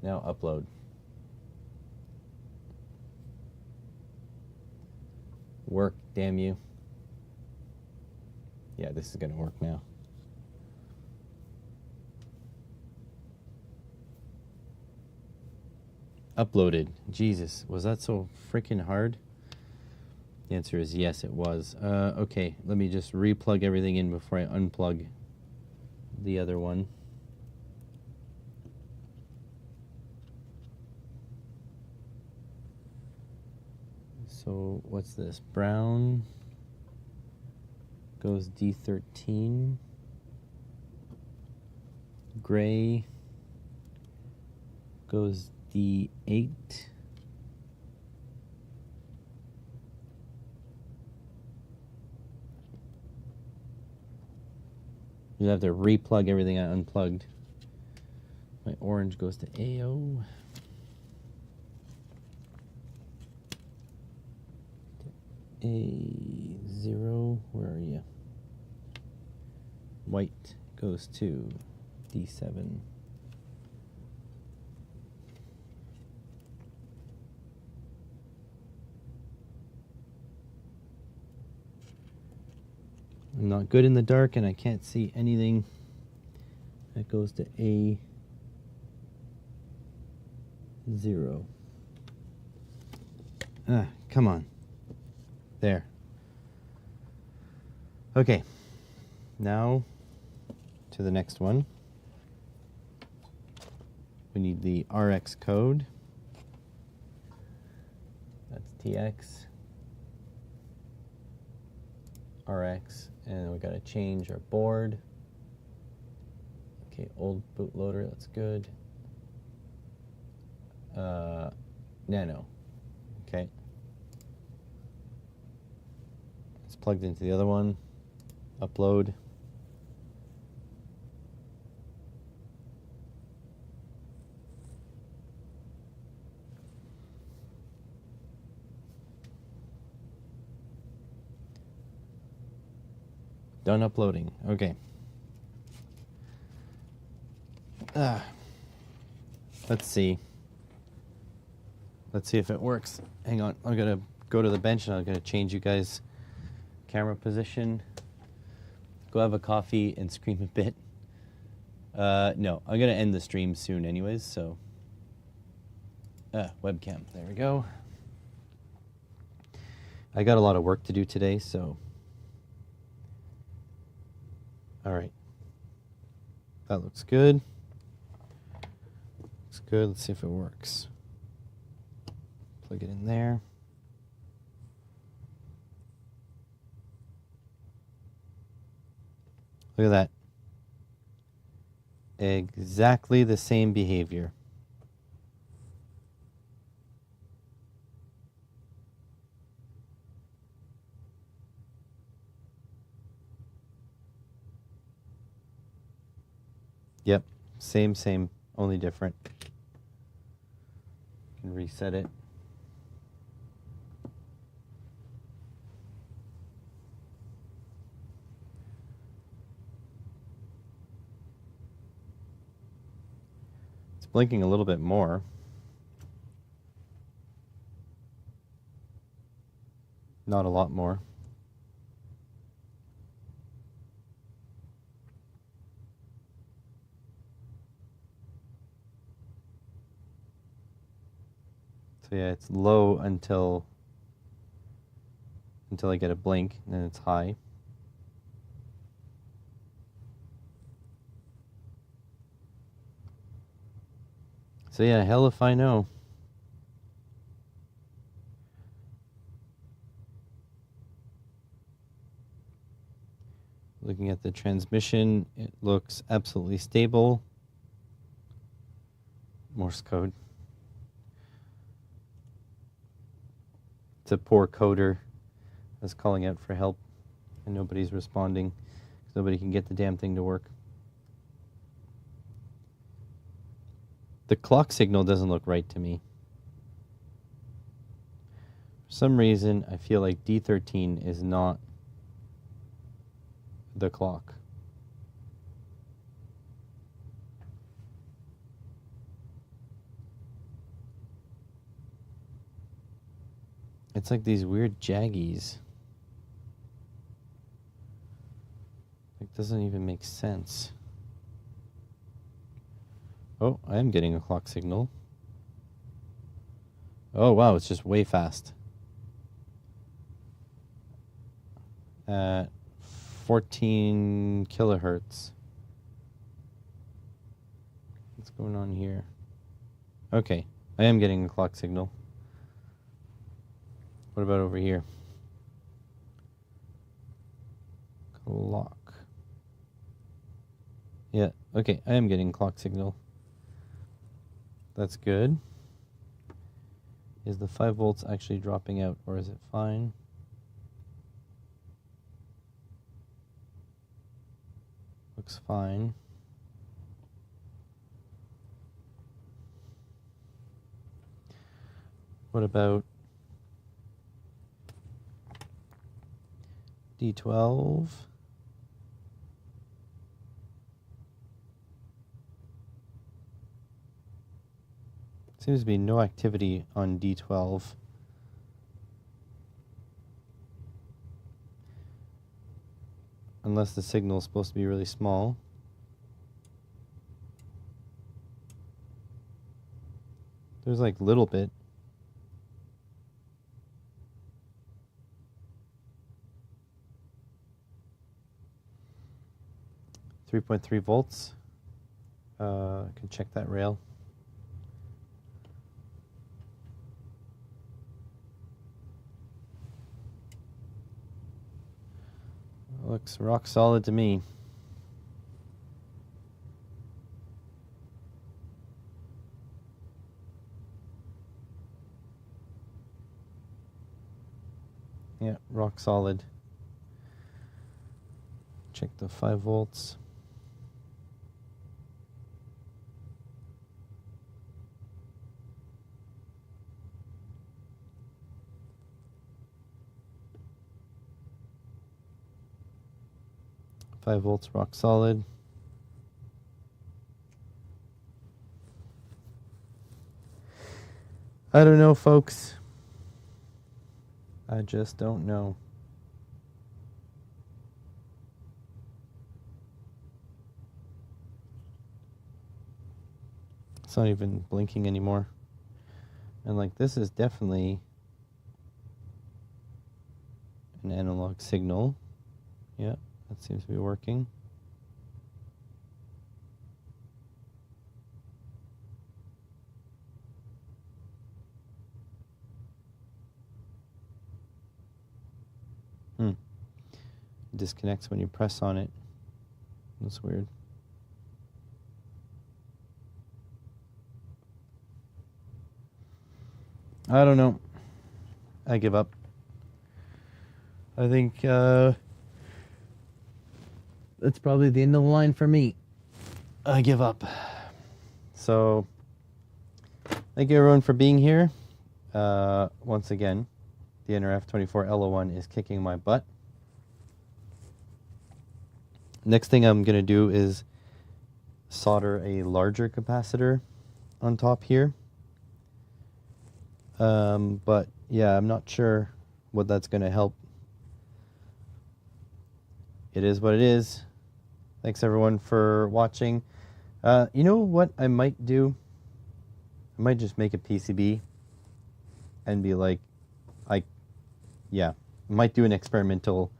Now upload. Work, damn you. Yeah, this is going to work now. Uploaded. Jesus, was that so freaking hard? The answer is yes, it was. Okay, let me just replug everything in before I unplug the other one. So what's this? Brown goes D13. Gray goes D8. You have to replug everything I unplugged. My orange goes to AO. A0, where are you? White goes to D7. I'm not good in the dark and I can't see anything. That goes to A0. Ah, come on. There. Okay. Now to the next one. We need the RX code. That's TX. RX. And we got to change our board. Okay, old bootloader, that's good. Nano. Okay. It's plugged into the other one. Upload. Done uploading. Okay. Let's see. Let's see if it works. Hang on. I'm going to go to the bench and I'm going to change you guys' camera position. Go have a coffee and scream a bit. No, I'm going to end the stream soon anyways, so. Webcam. There we go. I got a lot of work to do today, so. All right. That looks good. Looks good. Let's see if it works. Plug it in there. Look at that. Exactly the same behavior. Yep, same, only different. You can reset it. It's blinking a little bit more. Not a lot more. So yeah, it's low until I get a blink, and then it's high. So yeah, hell if I know. Looking at the transmission, it looks absolutely stable. Morse code. It's a poor coder that's calling out for help, and nobody's responding. Nobody can get the damn thing to work. The clock signal doesn't look right to me. For some reason, I feel like D13 is not the clock. It's like these weird jaggies. It doesn't even make sense. Oh, I am getting a clock signal. Oh, wow, it's just way fast. At 14 kilohertz. What's going on here? Okay, I am getting a clock signal. What about over here? Clock. Yeah, okay, I am getting clock signal. That's good. Is the 5 volts actually dropping out, or is it fine? Looks fine. What about D12? Seems to be no activity on D12. Unless the signal is supposed to be really small. There's like little bit. .3 volts. I can check that rail. Looks rock solid to me. Yeah, rock solid. Check the 5 volts. .5 volts, rock solid. I don't know, folks. I just don't know. It's not even blinking anymore. And like this is definitely an analog signal. Yeah, that seems to be working. It disconnects when you press on it. That's weird. I don't know. I give up. I think that's probably the end of the line for me. I give up. So, thank you everyone for being here. Once again, the NRF24L01 is kicking my butt. Next thing I'm going to do is solder a larger capacitor on top here. But yeah, I'm not sure what that's going to help. It is what it is. Thanks everyone for watching. You know what I might do? I might just make a PCB and be like, I might do an experimental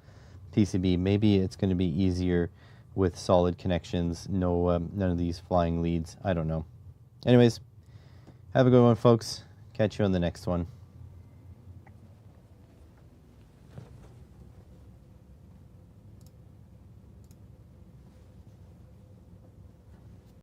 PCB. Maybe it's going to be easier with solid connections. No, none of these flying leads. I don't know. Anyways, have a good one, folks. Catch you on the next one.